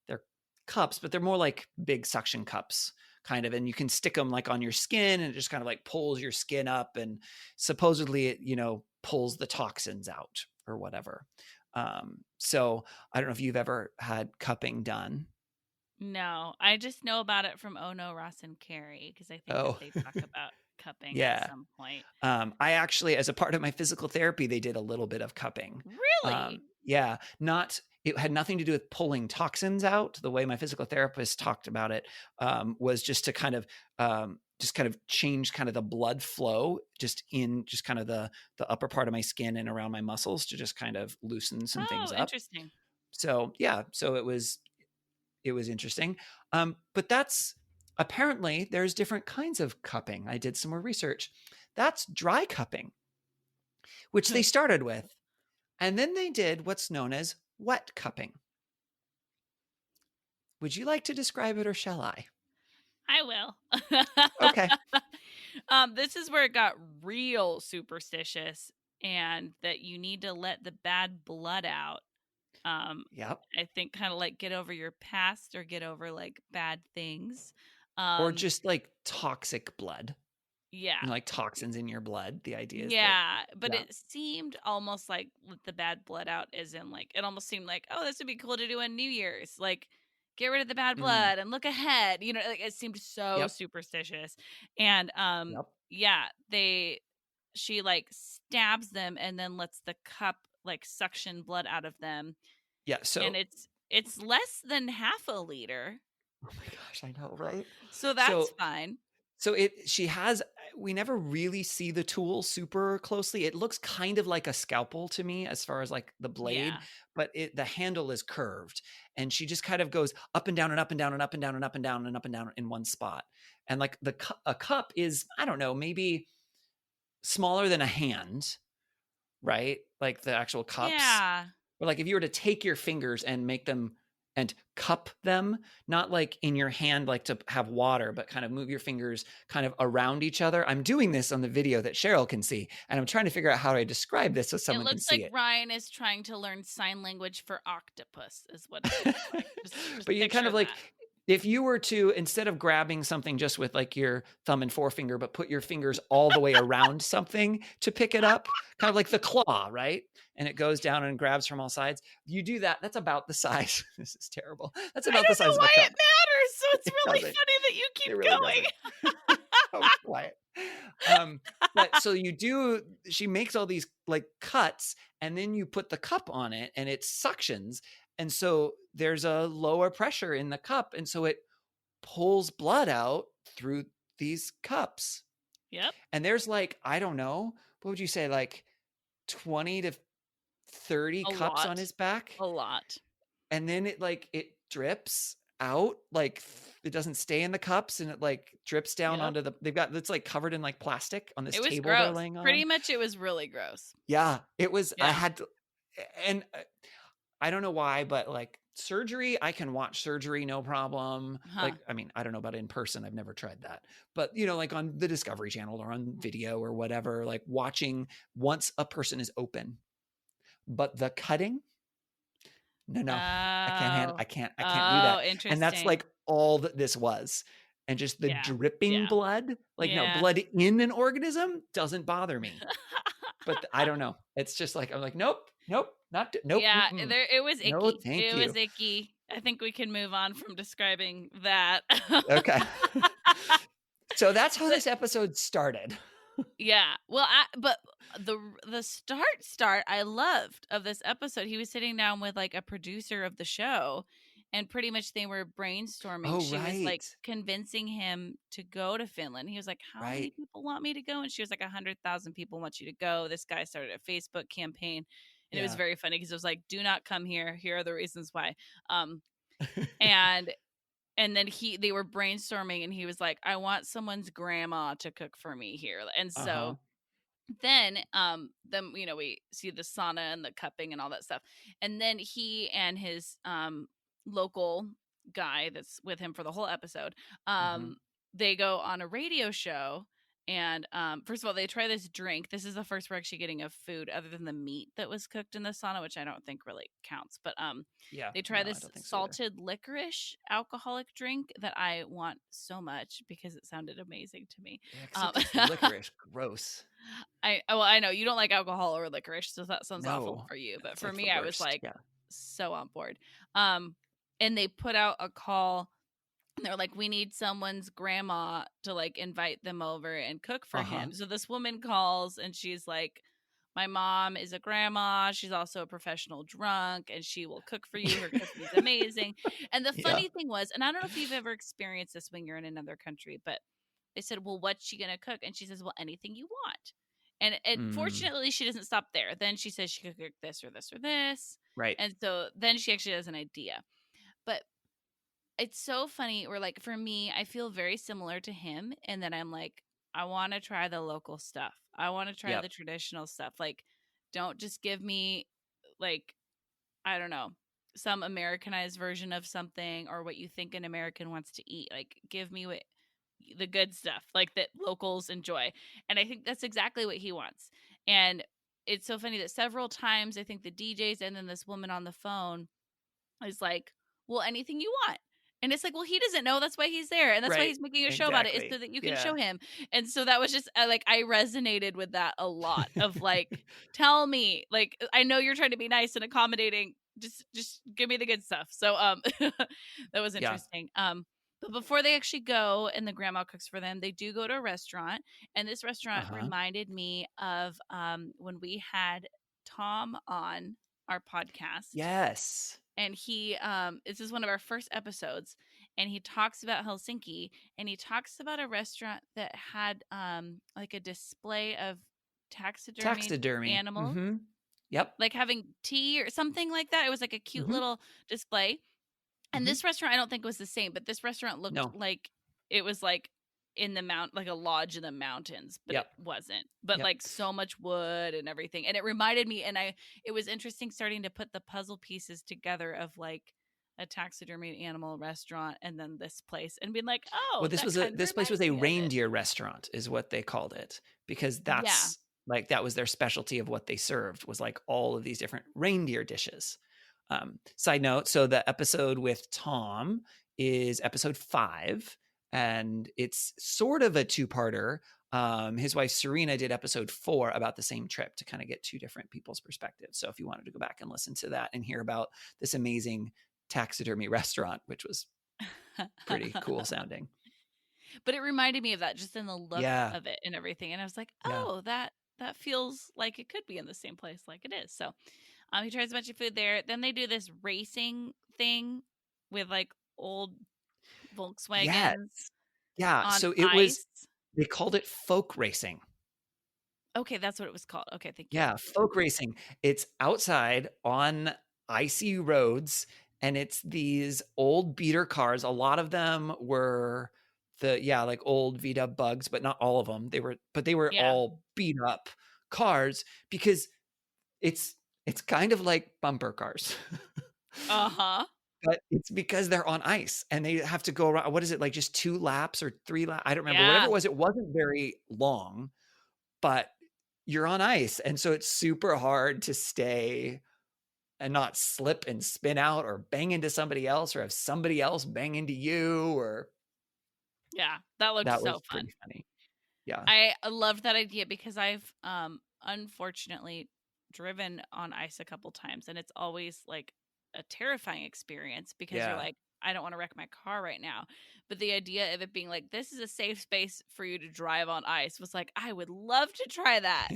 their cups, but they're more like big suction cups, kind of, and you can stick them like on your skin, and it just kind of like pulls your skin up, and supposedly it, pulls the toxins out or whatever. So I don't know if you've ever had cupping done. No, I just know about it from Oh No, Ross and Carrie because I think that Oh, they talk about cupping at yeah. some point. I actually, as a part of my physical therapy, they did a little bit of cupping. Really? Yeah, it had nothing to do with pulling toxins out. The way my physical therapist talked about it was just to kind of change kind of the blood flow just kind of the upper part of my skin and around my muscles to just kind of loosen some things Oh, up. interesting. So yeah, so it was interesting. But that's apparently there's different kinds of cupping. I did some more research. That's dry cupping, which they started with. And then they did what's known as wet cupping. Would you like to describe it or shall I? I will. Okay. This is where it got real superstitious, and that you need to let the bad blood out. Um, Yep. I think kind of like get over your past or get over like bad things. Or Um, just like toxic blood, yeah. like toxins in your blood. The idea is that, Yeah, but yeah. it seemed almost like let the bad blood out, as in like it almost seemed like, oh, this would be cool to do on New Year's. Like get rid of the bad Mm, blood and look ahead. Like it seemed so yep. superstitious. And Yep. yeah, she like stabs them and then lets the cup like suction blood out of them. Yeah. And So, it's less than half a liter. oh my gosh, I know, right? So that's So fine. So we never really see the tool super closely. It looks kind of like a scalpel to me as far as like the blade, Yeah. but the handle is curved and she just kind of goes up and down and up and down and up and down and up and down and up and down in one spot. And like a cup is, I don't know, maybe smaller than a hand, right? Like the actual cups. Yeah. But like if you were to take your fingers and make them and cup them, not like in your hand, like to have water, but kind of move your fingers kind of around each other. I'm doing this on the video that Cheryl can see, and I'm trying to figure out how I describe this so It someone can looks see like it. Ryan is trying to learn sign language for octopus, is what it looks like. Just But you kind picture of like, that. if you were to, instead of grabbing something just with like your thumb and forefinger, but put your fingers all the way around something to pick it up, kind of like the claw, right? And it goes down and grabs from all sides. You do that. That's about the size. This is terrible. That's I about the don't know size of a why cup. it matters, so it's It really doesn't. funny that you It keep really going. doesn't. Oh, quiet. But so she makes all these like cuts, and then you put the cup on it and it suctions. And so there's a lower pressure in the cup. And so it pulls blood out through these cups. Yep. And there's like, I don't know, what would you say, like 20 to 30 A cups on lot. his back? A lot. And then it drips out, like it doesn't stay in the cups, and it like drips down Yep. onto it's like covered in like plastic on this It was table they're gross. laying on. Pretty much it was really gross. Yeah, it was. I Yeah. had to, and I don't know why, but like surgery, I can watch surgery no problem. Huh. Like, I mean, I don't know about in person. I've never tried that, but you know, like on the Discovery Channel or on video or whatever, like watching once a person is open, but the cutting, no, I can't handle. Oh. I can't do Oh, that. interesting. And that's like all that this was. And just the Yeah. dripping Yeah. blood, like no Yeah. blood in an organism doesn't bother me. But I don't know. It's just like, I'm like, nope, nope. Yeah, it was icky. No, thank it you. was icky. I think we can move on from describing that. Okay. So that's how this episode started. Yeah. Well, but the start I loved of this episode. He was sitting down with like a producer of the show, and pretty much they were brainstorming. Oh, She was like right. convincing him to go to Finland. He was like, "How many Right. people want me to go?" And she was like, 100,000 people want you to go. This guy started a Facebook campaign, and it was Yeah. very funny because it was like, "Do not come here. Here are the reasons why." And then they were brainstorming, and he was like, "I want someone's grandma to cook for me here." And so Uh-huh. then we see the sauna and the cupping and all that stuff. And then he and his local guy that's with him for the whole episode, Mhm. they go on a radio show. And first of all, they try this drink. This is the first we're actually getting of food other than the meat that was cooked in the sauna, which I don't think really counts. But Yeah. they try No, I this don't think so either. salted licorice alcoholic drink that I want so much because it sounded amazing to me. Yeah, except it's licorice. Gross. I know you don't like alcohol or licorice, so that sounds awful No. for you. But That's for like me, the I was worst. like Yeah. so on board. And they put out a call. And they're like, we need someone's grandma to like invite them over and cook for Uh-huh. him. So this woman calls and she's like, my mom is a grandma. She's also a professional drunk, and she will cook for you. Her cooking is amazing. And the Yeah. funny thing was, and I don't know if you've ever experienced this when you're in another country, but they said, well, what's she going to cook? And she says, well, anything you want. And fortunately, she doesn't stop there. Then she says she could cook this or this or this. Right. And so then she actually has an idea. But it's so funny. Or like for me, I feel very similar to him. And then I'm like, I want to try the local stuff. I want to try Yep. the traditional stuff. Like, don't just give me like, I don't know, some Americanized version of something or what you think an American wants to eat. Like, give me the good stuff, like that locals enjoy. And I think that's exactly what he wants. And it's so funny that several times I think the DJs and then this woman on the phone is like, well, anything you want. And it's like, well, he doesn't know. That's why he's there. And that's why Right. he's making a show about it, is Exactly. so that you can Yeah. show him. And so that was just like, I resonated with that a lot of like, tell me, like, I know you're trying to be nice and accommodating. Just give me the good stuff. So that was Yeah. interesting. But before they actually go and the grandma cooks for them, they do go to a restaurant. And this restaurant Uh-huh. reminded me of when we had Tom on our podcast. Yes. And he this is one of our first episodes, and he talks about Helsinki, and he talks about a restaurant that had like a display of taxidermy animals, Mm-hmm. Yep. like having tea or something like that. It was like a cute Mhm. little display. And Mhm. this restaurant I don't think was the same, but this restaurant looked No. like it was like in the like a lodge in the mountains, but Yep. it wasn't. But Yep. like so much wood and everything. And it reminded me, and it was interesting starting to put the puzzle pieces together of like a taxidermy animal restaurant and then this place and being like, Well, oh, that kind of this place was reminds a me of it. reindeer restaurant is what they called it, because Yeah. that's like that was their specialty of what they served, was like all of these different reindeer dishes. Side note, so the episode with Tom is episode 5, and it's sort of a two-parter. His wife Serena did episode 4 about the same trip to kind of get two different people's perspectives. So if you wanted to go back and listen to that and hear about this amazing taxidermy restaurant, which was pretty cool sounding. But it reminded me of that just in the look Yeah. of it and everything. And I was like, Yeah. oh, that feels like it could be in the same place like it is. So he tries a bunch of food there. Then they do this racing thing with like old Yes. Volkswagens Yeah. on So it was, ice. they called it folk racing. Okay, that's what it was called. Okay, thank you. Yeah. Folk racing. It's outside on icy roads, and it's these old beater cars. A lot of them were like old V-dub bugs, but not all of them. They were Yeah. all beat up cars, because it's kind of like bumper cars. Uh-huh. But it's because they're on ice and they have to go around. What is it, like just 2 laps or 3 laps? I don't remember. Whatever Yeah. it was, it wasn't very long, but you're on ice. And so it's super hard to stay and not slip and spin out or bang into somebody else or have somebody else bang into you. Or Yeah, that looked that so was fun. pretty funny. Yeah. I loved that idea because I've unfortunately driven on ice a couple times, and it's always like a terrifying experience because you're Yeah. like, I don't want to wreck my car right now. But the idea of it being like, this is a safe space for you to drive on ice was like, I would love to try that.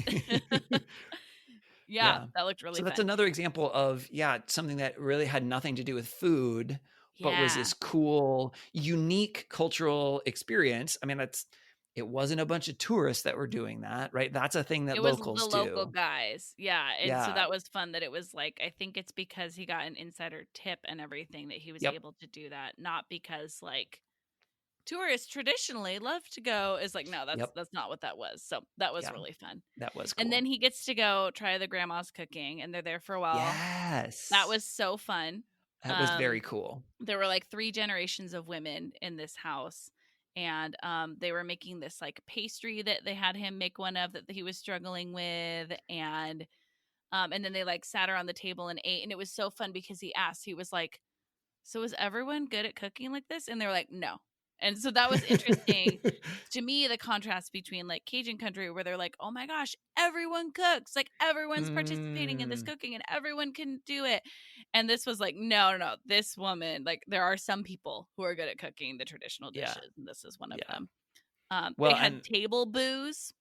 Yeah, that looked really So that's fun. another example of, something that really had nothing to do with food, but was Yeah. this cool, unique cultural experience. I mean, it wasn't a bunch of tourists that were doing that, right? That's a thing that It was the locals local do. guys. Yeah. And so Yeah. that was fun that it was like, I think it's because he got an insider tip and everything that he was Yep. able to do that. Not because like tourists traditionally love to go. Is like, no, that's not what that was. So that was really fun. That was cool. And then he gets to go try the grandma's cooking and they're there for a while. Yes. That was so fun. That was very cool. There were like 3 generations of women in this house. And they were making this like pastry that they had him make one of that he was struggling with. And then they like sat around the table and ate. And it was so fun because he asked, he was like, so is everyone good at cooking like this? And they were like, no. And so that was interesting to me, the contrast between like Cajun country where they're like, oh my gosh, everyone cooks, like everyone's participating in this cooking and everyone can do it. And this was like, no, this woman, like there are some people who are good at cooking the traditional dishes. And this is one of them. They had table booze.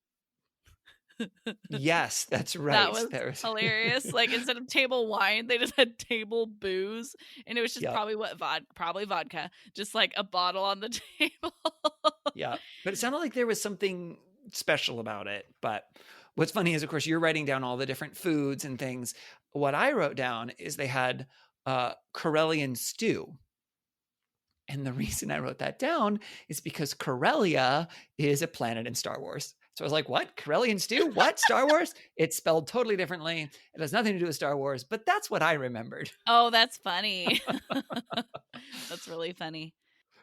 Yes, that's right. That was hilarious. Like instead of table wine, they just had table booze, and it was just probably vodka, just like a bottle on the table. Yeah, but it sounded like there was something special about it. But what's funny is, of course, you're writing down all the different foods and things. What I wrote down is they had Karelian stew. And the reason I wrote that down is because Corellia is a planet in Star Wars. So I was like, what? Karelian stew? What? Star Wars? It's spelled totally differently. It has nothing to do with Star Wars, but that's what I remembered. Oh, that's funny. That's really funny.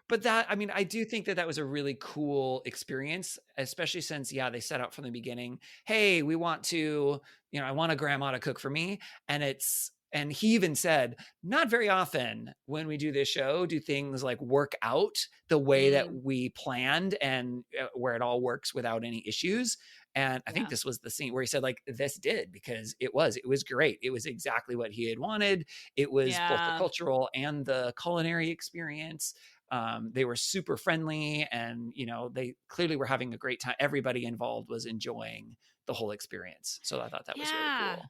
But that, I mean, I do think that was a really cool experience, especially since, they set out from the beginning, hey, we want to, I want a grandma to cook for me. And he even said, not very often when we do this show, do things like work out the way that we planned and where it all works without any issues. And I think this was the scene where he said, like, this did, because it was great. It was exactly what he had wanted. It was both the cultural and the culinary experience. They were super friendly and, they clearly were having a great time. Everybody involved was enjoying the whole experience. So I thought that was really cool.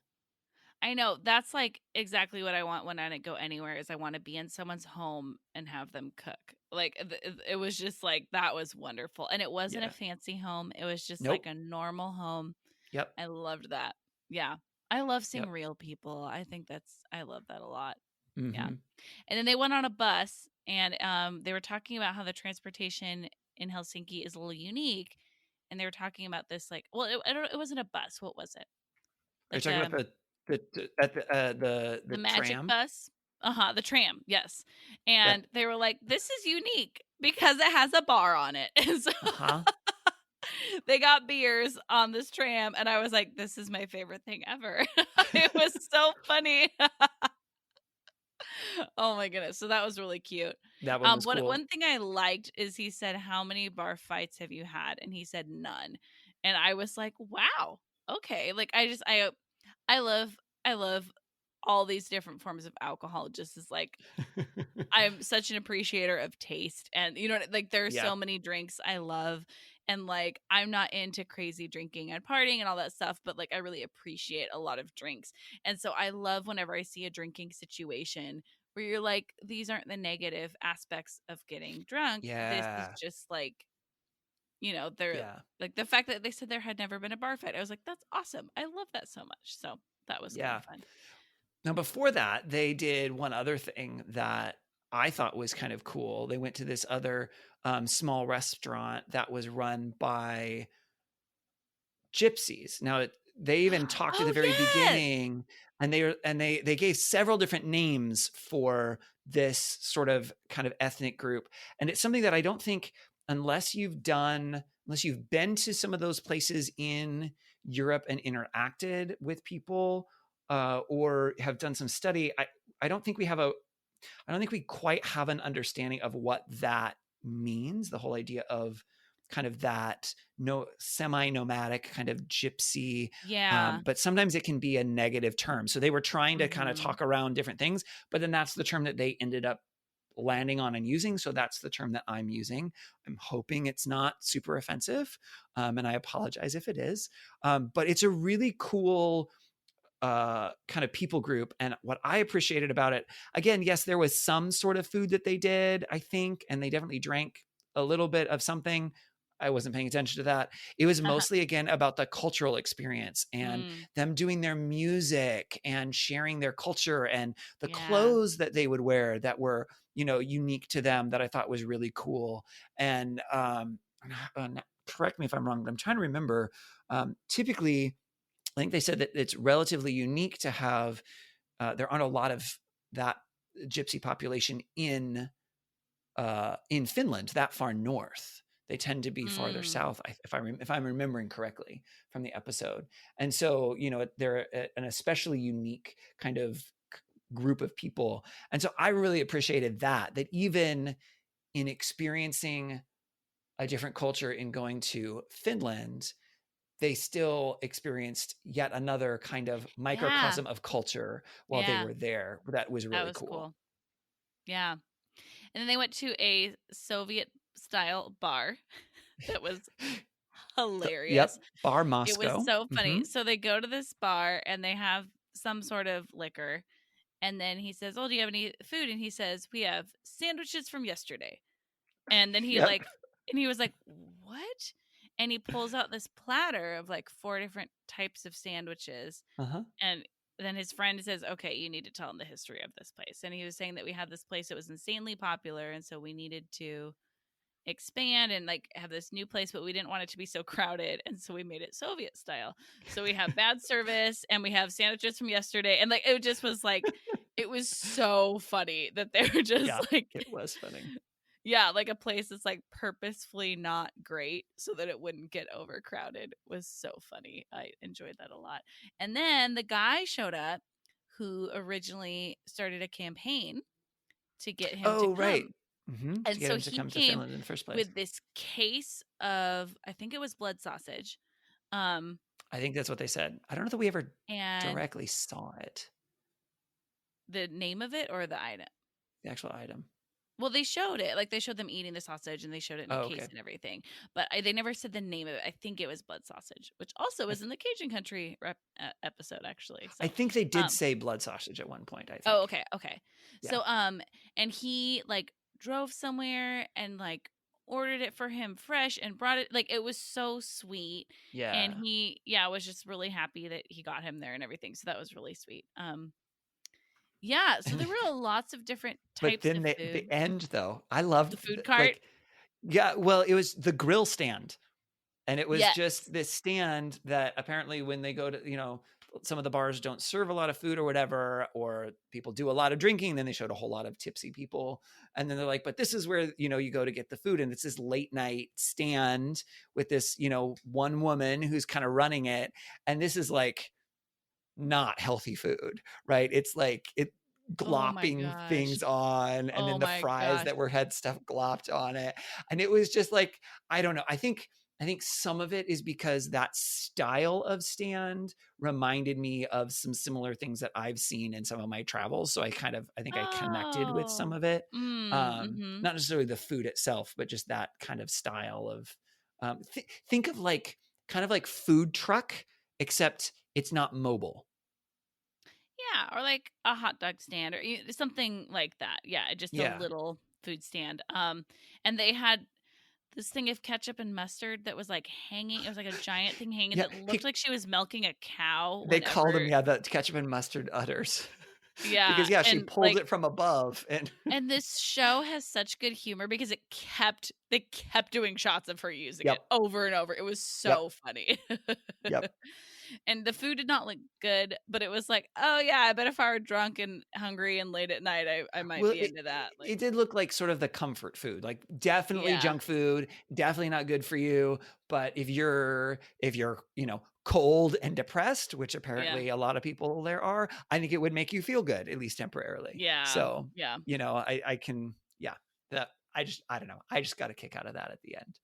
I know. That's like exactly what I want when I go anywhere is I want to be in someone's home and have them cook. Like it was just like, that was wonderful. And it wasn't a fancy home. It was just like a normal home. Yep. I loved that. Yeah. I love seeing real people. I think I love that a lot. Mm-hmm. Yeah. And then they went on a bus and they were talking about how the transportation in Helsinki is a little unique. And they were talking about this, like, well, it wasn't a bus. What was it? Like, are you talking about the magic tram bus? the tram, yes. Yep. And they were like, "This is unique because it has a bar on it." And so Uh-huh. they got beers on this tram, and I was like, "This is my favorite thing ever." It was so funny. Oh my goodness. So that was really cute. That one was One cool. one thing I liked is he said, "How many bar fights have you had?" And he said none. And I was like, "Wow. Okay." Like I love all these different forms of alcohol just as like I'm such an appreciator of taste, and like there are Yeah. so many drinks I love, and like I'm not into crazy drinking and partying and all that stuff, but like I really appreciate a lot of drinks. And so I love whenever I see a drinking situation where you're like, these aren't the negative aspects of getting drunk. This is Yeah. just like, they're Yeah. like the fact that they said there had never been a bar fight. I was like, that's awesome. I love that so much. So that was kind Yeah. of fun. Now, before that, they did one other thing that I thought was kind of cool. They went to this other small restaurant that was run by gypsies. Now, they even talked at the Oh very yes. beginning, and they gave several different names for this sort of kind of ethnic group. And it's something that I don't think, unless you've been to some of those places in Europe and interacted with people, or have done some study, I don't think we have I don't think we quite have an understanding of what that means. The whole idea of kind of that semi-nomadic kind of gypsy, Yeah. but sometimes it can be a negative term. So they were trying to kind of Mhm. talk around different things, but then that's the term that they ended up landing on and using. So that's the term that I'm using. I'm hoping it's not super offensive, and I apologize if it is. But it's a really cool kind of people group. And what I appreciated about it, again, yes, there was some sort of food that they did, I think, and they definitely drank a little bit of something. I wasn't paying attention to that. It was mostly, again, about the cultural experience and Mm, them doing their music and sharing their culture and the yeah. clothes that they would wear that were, unique to them, that I thought was really cool. And correct me if I'm wrong, but I'm trying to remember. Typically, I think they said that it's relatively unique to have, there aren't a lot of that gypsy population in Finland that far north. They tend to be farther Mm, south, if I'm remembering correctly from the episode. And so, they're an especially unique kind of group of people. And so I really appreciated that even in experiencing a different culture in going to Finland, they still experienced yet another kind of yeah. microcosm of culture while they Yeah. were there. That was That really was cool. cool. Yeah. And then they went to a Soviet style bar that was Yep. hilarious. Bar It was Moscow. so Mm-hmm. funny. So they go to this bar and they have some sort of liquor. And then he says, "Oh, do you have any food?" And he says, "We have sandwiches from yesterday." And then Yep. and he was like, "What?" And he pulls out this platter of like four different types of sandwiches. Uh-huh. And then his friend says, "Okay, you need to tell him the history of this place." And he was saying that we had this place that was insanely popular, and so we needed to expand and like have this new place, but we didn't want it to be so crowded, and so we made it Soviet style. So we have bad service, and we have sandwiches from yesterday, and like it just was like it was so funny that they were just Yeah, like it was funny. yeah, like a place that's like purposefully not great so that it wouldn't get overcrowded was so funny. I enjoyed that a lot. And then the guy showed up who originally started a campaign to get him to Oh, right. come. Mm-hmm. To And get so him to he come to came Finland in the first place. with this case of I think it was blood sausage. Um I think that's what they said. I don't know that we ever and directly saw it, the name of it or the item. the actual item. Well, they showed it. Like, they showed them eating the sausage, and they showed it in a Oh, case okay. and everything, but they never said the name of it. I think it was blood sausage, which also I, was in the Cajun Country episode, actually, I so, think they did um say blood sausage at one point, I oh, think. okay, okay. Yeah. So, and he, like, drove somewhere and, like, ordered it for him fresh and brought it like, it was so sweet, and Yeah. he, was just really happy that he got him there and everything, so that was really sweet. Yeah, so there were lots of different But types then of the food. end, though, I The loved, food cart? like, yeah, well, it was the grill stand. And it was Yes. just this stand that apparently when they go to, some of the bars don't serve a lot of food or whatever, or people do a lot of drinking. Then they showed a whole lot of tipsy people. And then they're like, but this is where, you go to get the food. And it's this late night stand with this, one woman who's kind of running it. And this is like not healthy food, right? It's like Oh my glopping gosh. things on, and Oh then the my fries gosh. that had stuff glopped on it. And it was just like, I don't know. I think some of it is because that style of stand reminded me of some similar things that I've seen in some of my travels. So I think I connected with some Oh. of it. Mm-hmm. Not necessarily the food itself, but just that kind of style of, think of like kind of like food truck, except it's not mobile. Yeah, or like a hot dog stand or something like that. Yeah, just a Yeah. little food stand. And they had this thing of ketchup and mustard that was like hanging. It was like a giant thing hanging Yeah. that looked like she was milking a cow They called them, whenever. the ketchup and mustard udders. Yeah, Because, yeah, she and pulled it from above and and this show has such good humor because they kept doing shots of her using it Yep. over and over. It was Yep. so funny. Yep. And the food did not look good, but it was like, oh yeah, I bet if I were drunk and hungry and late at night, I might Well, be into that. Like, it did look like sort of the comfort food, like definitely yeah, junk food, definitely not good for you. But if you're, cold and depressed, which yeah, apparently a lot of people there are, I think it would make you feel good, at least temporarily. yeah, So, yeah. I can, yeah, that I don't know. I just got a kick out of that at the end.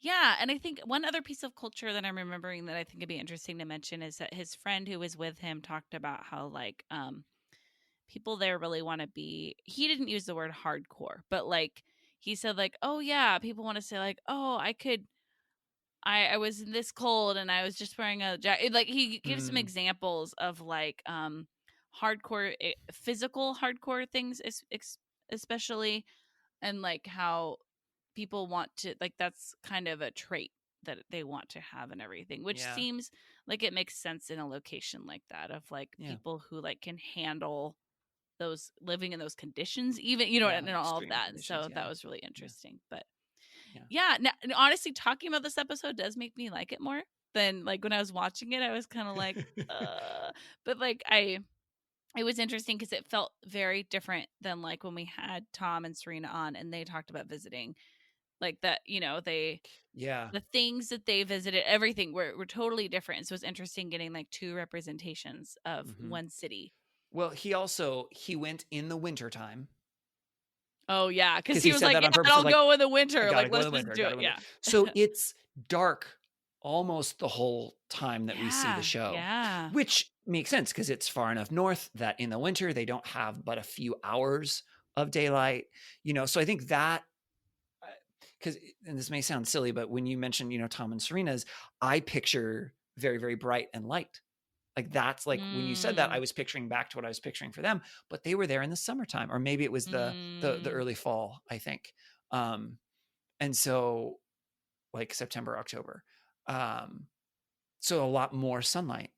Yeah, and I think one other piece of culture that I'm remembering that I think would be interesting to mention is that his friend who was with him talked about how like people there really want to be, he didn't use the word hardcore, but like he said like, oh yeah, people want to say like, oh, I was this cold and I was just wearing a jacket. Like he gives some Mm, examples of like hardcore physical hardcore things especially, and like how people want to, like that's kind of a trait that they want to have and everything, which yeah. seems like it makes sense in a location like that of like Yeah. people who like can handle those living in those conditions, even Yeah. and all of Extreme that. And conditions. so Yeah. that was really Yeah. interesting. But Yeah. yeah, and honestly, talking about this episode does make me like it more than like when I was watching it. I was kind of like, but like it was interesting because it felt very different than like when we had Tom and Serena on and they talked about visiting, like that, Yeah. the things that they visited, everything were totally different. So it's interesting getting like two representations of Hmm. one city. Well, he went in the wintertime Oh yeah, because because he he was said like, that yeah, on purpose. I'll Like, go in the I winter. gotta Like, go in let's the just winter. I do gotta it. go in the Yeah. winter. So it's dark almost the whole time that we see the Yeah. show, Yeah. which makes sense because it's far enough north that in the winter they don't have but a few hours of daylight. So I think that, because, and this may sound silly, but when you mentioned, Tom and Serena's, I picture very, very bright and light. Like that's like when you said that, I Mm, was picturing back to what I was picturing for them, but they were there in the summertime, or maybe it was the mm, early fall, I think. And so like September, October. Um, so a lot more sunlight,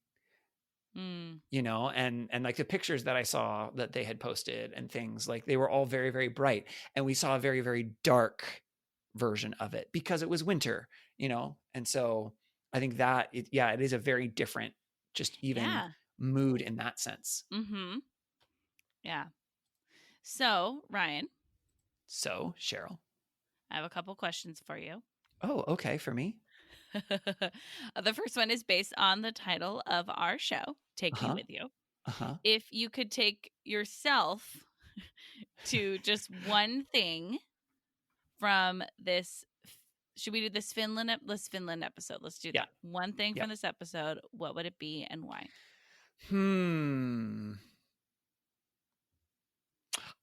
mm. and like the pictures that I saw that they had posted and things, like they were all very, very bright. And we saw a very, very dark version of it because it was winter. And so I think that it is a very different, just even Yeah. mood in that sense. Mm-hmm. Yeah. So, Ryan, So, Cheryl. I have a couple questions for you. Oh, okay, for me. The first one is based on the title of our show, Take Me Uh-huh. With You. Uh-huh. If you could take yourself to just one thing from this, should we do this Finland episode? Let's do Yeah. that. One thing Yeah. from this episode, what would it be and why?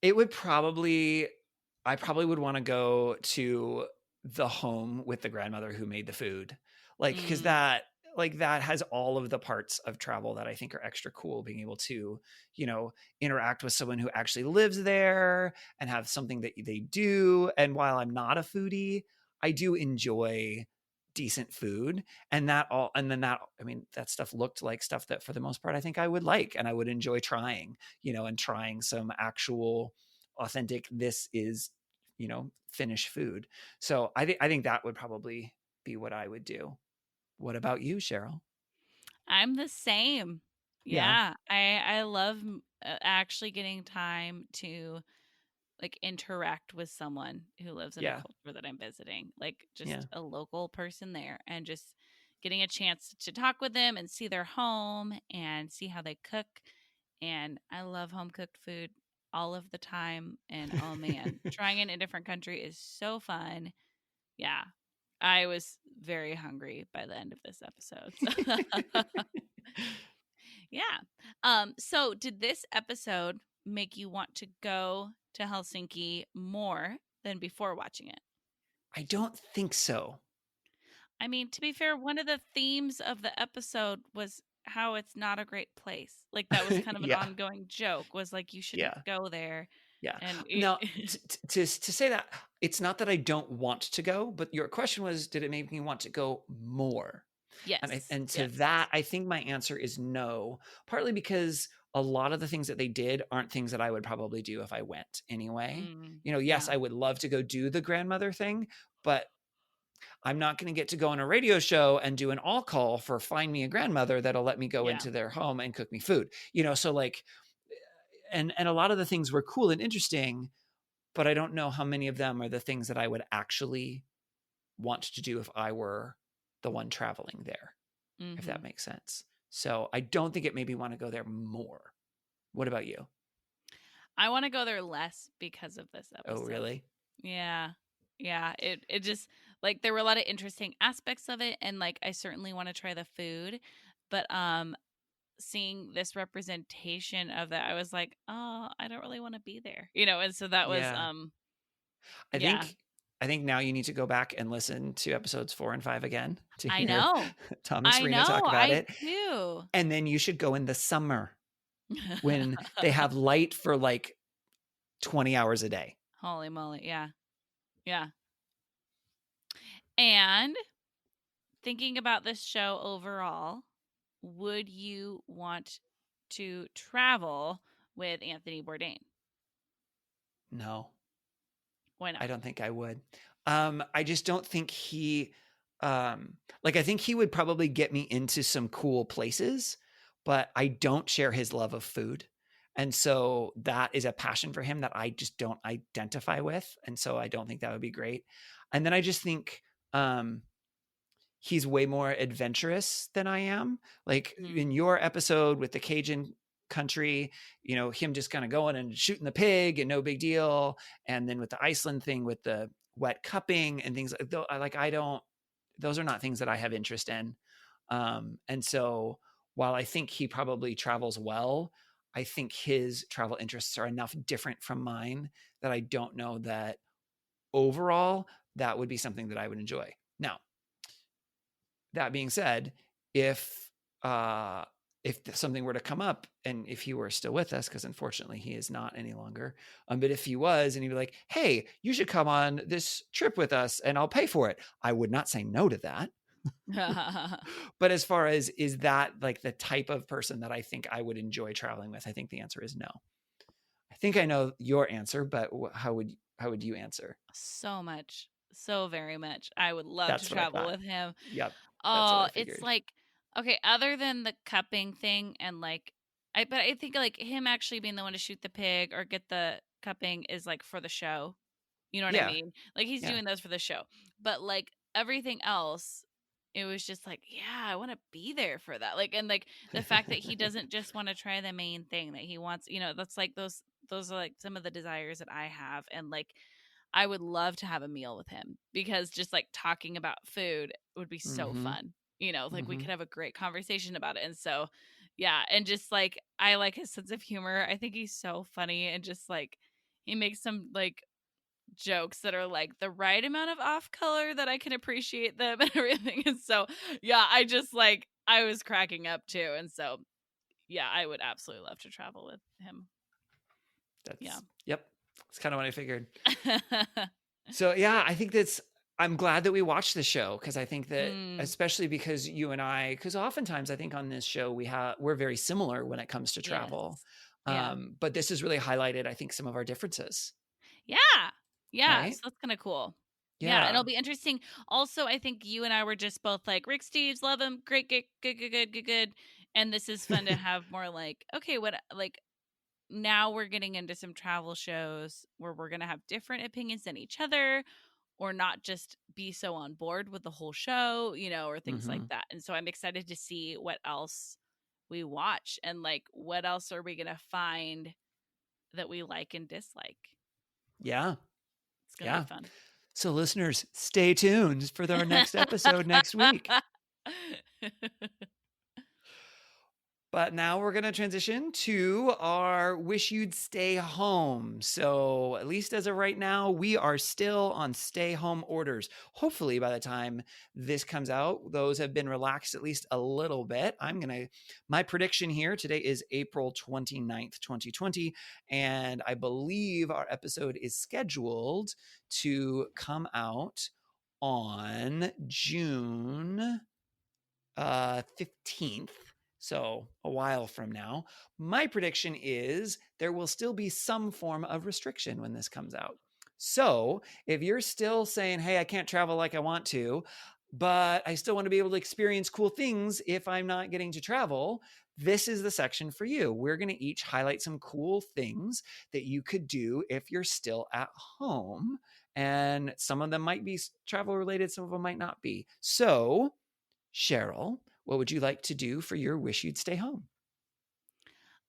It would probably, I probably would want to go to the home with the grandmother who made the food. Like, because Mm, that has all of the parts of travel that I think are extra cool. Being able to, interact with someone who actually lives there and have something that they do. And while I'm not a foodie, I do enjoy decent food. And that stuff looked like stuff that for the most part I think I would like and I would enjoy trying, and trying some actual authentic, this is, Finnish food. So I think that would probably be what I would do. What about you, Cheryl? I'm the same. Yeah. Yeah, I love actually getting time to like interact with someone who lives in a Yeah. culture that I'm visiting, like Yeah. just a local person there, and just getting a chance to talk with them and see their home and see how they cook. And I love home cooked food all of the time. And oh man, trying it in a different country is so fun. Yeah, I was very hungry by the end of this episode. So yeah. So did this episode make you want to go to Helsinki more than before watching it? I don't think so. I mean, to be fair, one of the themes of the episode was how it's not a great place. Like that was kind of an Yeah. ongoing joke, was like you shouldn't Yeah. go there. Yeah. And Now, to say that, it's not that I don't want to go, but your question was, did it make me want to go more? yes. And to Yes. that, I think my answer is no. Partly because a lot of the things that they did aren't things that I would probably do if I went anyway. Yes, Yeah. I would love to go do the grandmother thing, but I'm not going to get to go on a radio show and do an all call for find me a grandmother that'll let me go Yeah. into their home and cook me food. So like, and a lot of the things were cool and interesting, but I don't know how many of them are the things that I would actually want to do if I were the one traveling there, if Mm-hmm. that makes sense. So I don't think it made me want to go there more. What about you? I want to go there less because of this Oh, episode. really? Yeah. Yeah. It just like there were a lot of interesting aspects of it, and like I certainly want to try the food. But seeing this representation of that, I was like, oh, I don't really want to be there. And so that was Yeah. I yeah. think I think now you need to go back and listen to episodes 4 and 5 again to I hear know. Tom and I Serena know. talk about I it. do. And then you should go in the summer when they have light for like 20 hours a day. Holy moly. Yeah. Yeah. And thinking about this show overall, would you want to travel with Anthony Bourdain? No, Why not? I don't think I would. I just don't think he like I think he would probably get me into some cool places, but I don't share his love of food. And so that is a passion for him that I just don't identify with. And so I don't think that would be great. And then I just think he's way more adventurous than I am. Like Mhm. in your episode with the Cajun country, him just kind of going and shooting the pig and no big deal. And then with the Iceland thing with the wet cupping and things like I don't, those are not things that I have interest in. And so while I think he probably travels well, I think his travel interests are enough different from mine that I don't know that overall that would be something that I would enjoy. Now, that being said, if something were to come up and if he were still with us, because unfortunately he is not any longer, but if he was and he'd be like, hey, you should come on this trip with us and I'll pay for it, I would not say no to that. But as far as is that like the type of person that I think I would enjoy traveling with, I think the answer is no. I think I know your answer, but how would you answer? So much. So very much. I would love to That's what I travel thought. with him. Yep. That's what I Oh, it's figured. like okay, other than the cupping thing and like but I think like him actually being the one to shoot the pig or get the cupping is like for the show. You know what I Yeah. mean? Like he's Yeah. doing those for the show. But like everything else, it was just like, yeah, I want to be there for that. Like and like the fact that he doesn't just want to try the main thing that he wants, that's like those are like some of the desires that I have. And like I would love to have a meal with him because just like talking about food would be so Mm-hmm. fun. Like we Mm-hmm. could have a great conversation about it. And so, yeah. And just like, I like his sense of humor. I think he's so funny and just like, he makes some like jokes that are like the right amount of off color that I can appreciate them and everything. And so, yeah, I just like, I was cracking up too. And so, yeah, I would absolutely love to travel with him. Yeah. Yep. That's kind of what I figured. So yeah, I think I'm glad that we watched the show because I think that especially because you and I, because oftentimes I think on this show we're very similar when it comes to travel. Yes. Yeah. But this has really highlighted, I think, some of our differences. Yeah. Yeah. Right? So that's kind of cool. Yeah, and Yeah. it'll be interesting. Also, I think you and I were just both like, Rick Steves, love him. Great, good, good, good, good, good, good. And this is fun to have more like, okay, what, like, now we're getting into some travel shows where we're going to have different opinions than each other or not just be so on board with the whole show, or things like Hmm. that. And so I'm excited to see what else we watch and like what else are we going to find that we like and dislike. Yeah. It's going to be Yeah. fun. So, listeners, stay tuned for our next episode next week. But now we're going to transition to our Wish You'd Stay Home. So, at least as of right now, we are still on stay home orders. Hopefully, by the time this comes out, those have been relaxed at least a little bit. My prediction here today is April 29th, 2020. And I believe our episode is scheduled to come out on June 15th. So a while from now. My prediction is there will still be some form of restriction when this comes out. So if you're still saying, hey, I can't travel like I want to, but I still want to be able to experience cool things if I'm not getting to travel, this is the section for you. We're going to each highlight some cool things that you could do if you're still at home. And some of them might be travel related, some of them might not be. So, Cheryl, what would you like to do for your Wish You'd Stay Home?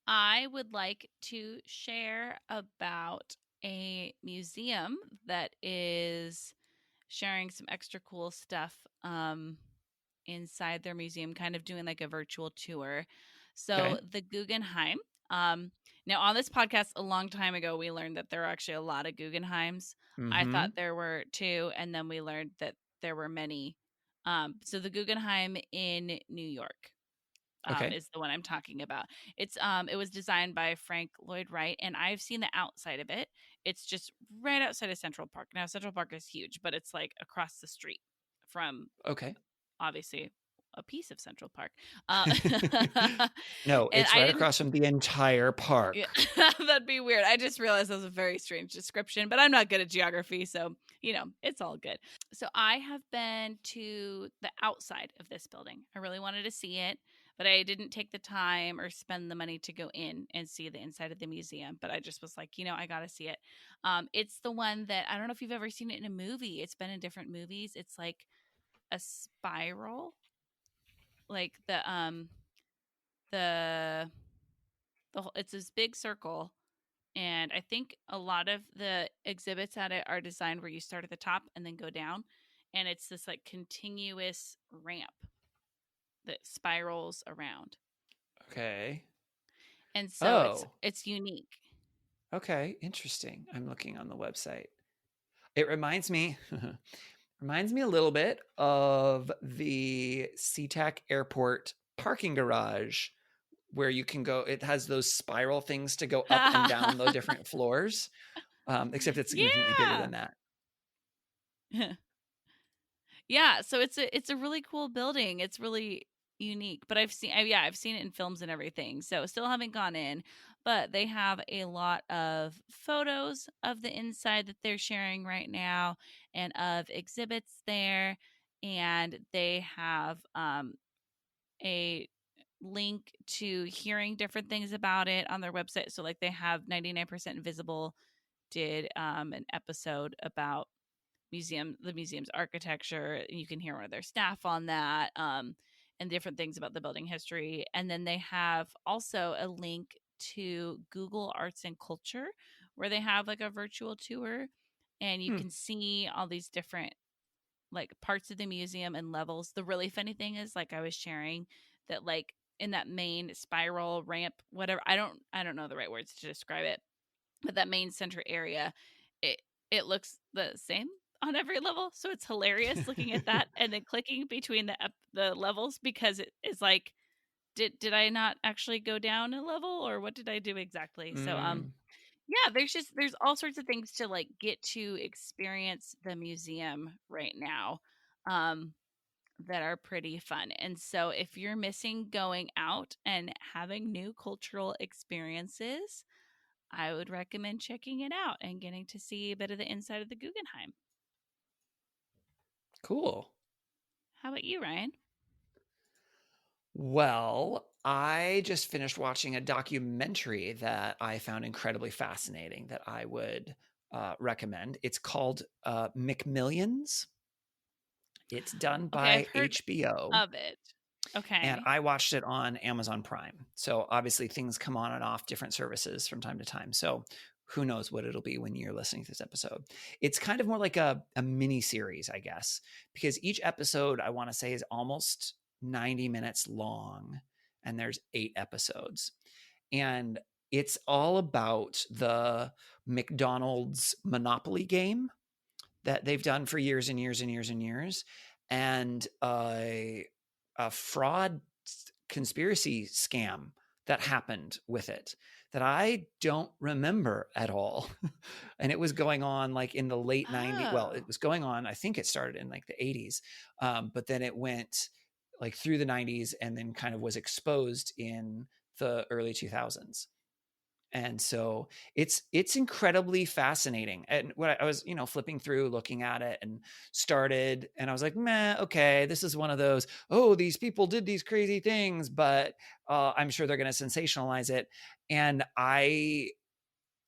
I would like to share about a museum that is sharing some extra cool stuff inside their museum, kind of doing like a virtual tour. Okay. So the Guggenheim. Um, Now, on this podcast, a long time ago, we learned that there are actually a lot of Guggenheims. I Mm-hmm. thought there were two, and then we learned that there were many. So the Guggenheim in New York Okay. is the one I'm talking about. It was designed by Frank Lloyd Wright, and I've seen the outside of it. It's just right outside of Central Park. Now Central Park is huge, but it's like across the street from Okay. obviously a piece of Central Park. Uh, No, and it's I right didn't. across from the entire Yeah, park. that'd be weird. I just realized that was a very strange description, but I'm not good at geography, so it's all good. So I have been to the outside of this building. I really wanted to see it, but I didn't take the time or spend the money to go in and see the inside of the museum. But I just was like, I got to see it. It's the one that I don't know if you've ever seen it in a movie. It's been in different movies. It's like a spiral, like the it's this big circle, and I think a lot of the exhibits at it are designed where you start at the top and then go down, and it's this like continuous ramp that spirals around, Okay. and so it's Oh, it's unique. okay. Interesting. I'm looking on the website. It reminds me a little bit of the SeaTac Airport parking garage where you can go. It has those spiral things to go up and down the different floors, except it's significantly bigger Yeah. than that. Yeah, so it's a really cool building. It's really unique, but I've seen it in films and everything. So still haven't gone in, but they have a lot of photos of the inside that they're sharing right now and of exhibits there, and they have a link to hearing different things about it on their website. So like they have 99% Invisible did an episode about the museum's architecture. You can hear one of their staff on that, and different things about the building history. And then they have also a link to Google Arts and Culture, where they have like a virtual tour, and you Hmm. can see all these different like parts of the museum and levels. The really funny thing is, like I was sharing, that like in that main spiral ramp, whatever, I don't know the right words to describe it, but that main center area, it it looks the same on every level, so it's hilarious looking at that and then clicking between the levels, because it is like, did I not actually go down a level, or what did I do exactly? So Mm. yeah, there's all sorts of things to like get to experience the museum right now, um that are pretty fun. And so if you're missing going out and having new cultural experiences, I would recommend checking it out and getting to see a bit of the inside of the Guggenheim. Cool. How about you, Ryan? Well, I just finished watching a documentary that I found incredibly fascinating that I would recommend. It's called McMillions. It's done Okay, I've by heard HBO. of it. And Okay. I watched it on Amazon Prime. So obviously things come on and off different services from time to time. So who knows what it'll be when you're listening to this episode. It's kind of more like a mini series, I guess, because each episode I want to say is almost 90 minutes long and there's 8 episodes. And it's all about the McDonald's Monopoly game that they've done for years and years and years and years, and a fraud conspiracy scam that happened with it that I don't remember at all. And it was going on like in the late 90s. Well, it was going on, I think it started in like the 80s, but then it went like through the 90s and then kind of was exposed in the early 2000s. And so it's incredibly fascinating. And when I was, flipping through, looking at it, and started, and I was like, meh, okay, this is one of those, oh, these people did these crazy things, but I'm sure they're going to sensationalize it. And I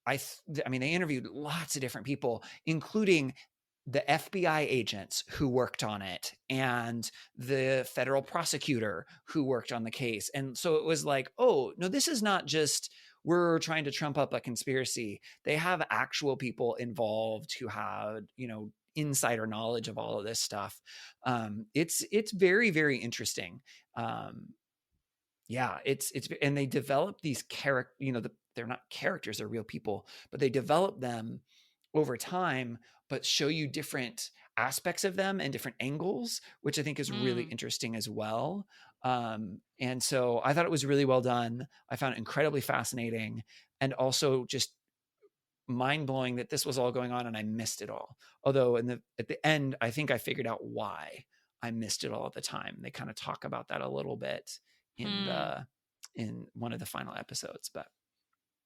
mean, they interviewed lots of different people, including the FBI agents who worked on it and the federal prosecutor who worked on the case. And so it was like, oh, no, this is not just we're trying to trump up a conspiracy. They have actual people involved who had, insider knowledge of all of this stuff. It's very, very interesting. Yeah, it's and they develop these they're not characters, they're real people, but they develop them over time, but show you different aspects of them and different angles, which I think is really interesting as well. And so I thought it was really well done. I found it incredibly fascinating and also just mind blowing that this was all going on and I missed it all. Although at the end, I think I figured out why I missed it all at the time. They kind of talk about that a little bit in one of the final episodes, but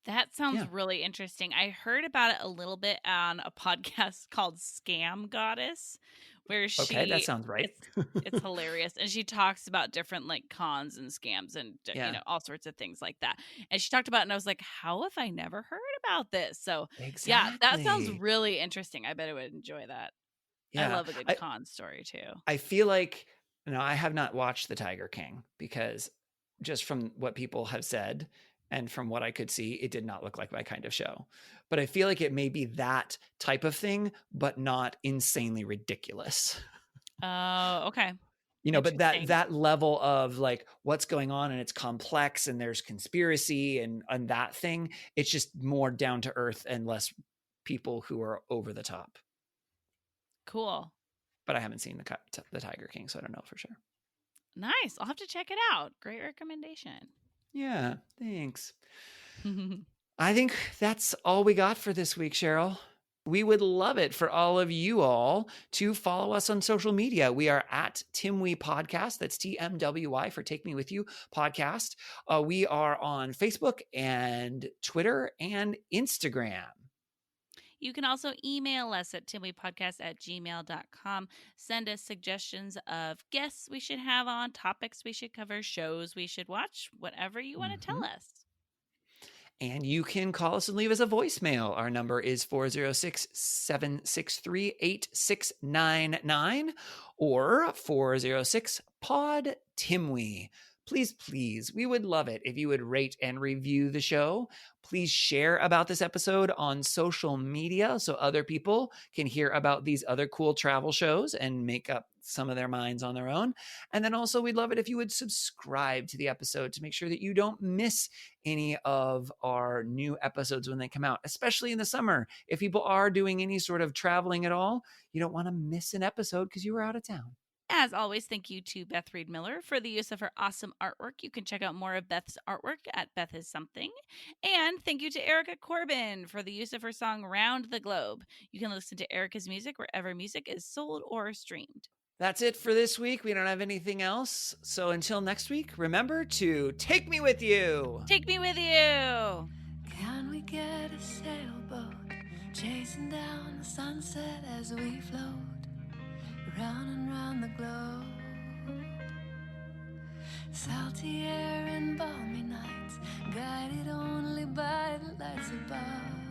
That sounds yeah. really interesting. I heard about it a little bit on a podcast called Scam Goddess, where Okay, that sounds right. it's hilarious, and she talks about different like cons and scams and Yeah. all sorts of things like that. And she talked about it, and I was like, how have I never heard about this? So yeah, that sounds Exactly. really interesting. I bet I would enjoy that. I Yeah. love a good con story too. I feel like, I have not watched The Tiger King because just from what people have said and from what I could see, it did not look like my kind of show. But I feel like it may be that type of thing, but not insanely ridiculous. Oh, okay. But that level of like what's going on and it's complex and there's conspiracy and that thing, it's just more down to earth and less people who are over the top. Cool. But I haven't seen the Tiger King, so I don't know for sure. Nice. I'll have to check it out. Great recommendation. Yeah, thanks. I think that's all we got for this week, Cheryl. We would love it for all of you all to follow us on social media. We are at TimWee Podcast. That's TMWY for Take Me With You Podcast. We are on Facebook and Twitter and Instagram. You can also email us at timweepodcast@gmail.com. Send us suggestions of guests we should have on, topics we should cover, shows we should watch, whatever you want to tell us. And you can call us and leave us a voicemail. Our number is 406-763-8699 or 406-POD-TIMWE. Please, we would love it if you would rate and review the show. Please share about this episode on social media so other people can hear about these other cool travel shows and make up some of their minds on their own. And then also we'd love it if you would subscribe to the episode to make sure that you don't miss any of our new episodes when they come out, especially in the summer. If people are doing any sort of traveling at all, you don't want to miss an episode because you were out of town. As always, thank you to Beth Reed Miller for the use of her awesome artwork. You can check out more of Beth's artwork at Beth Is Something. And thank you to Erica Corbin for the use of her song Round the Globe. You can listen to Erica's music wherever music is sold or streamed. That's it for this week. We don't have anything else. So until next week, remember to take me with you. Take me with you. Can we get a sailboat chasing down the sunset as we float round and round the globe. Salty air and balmy nights, guided only by the lights above.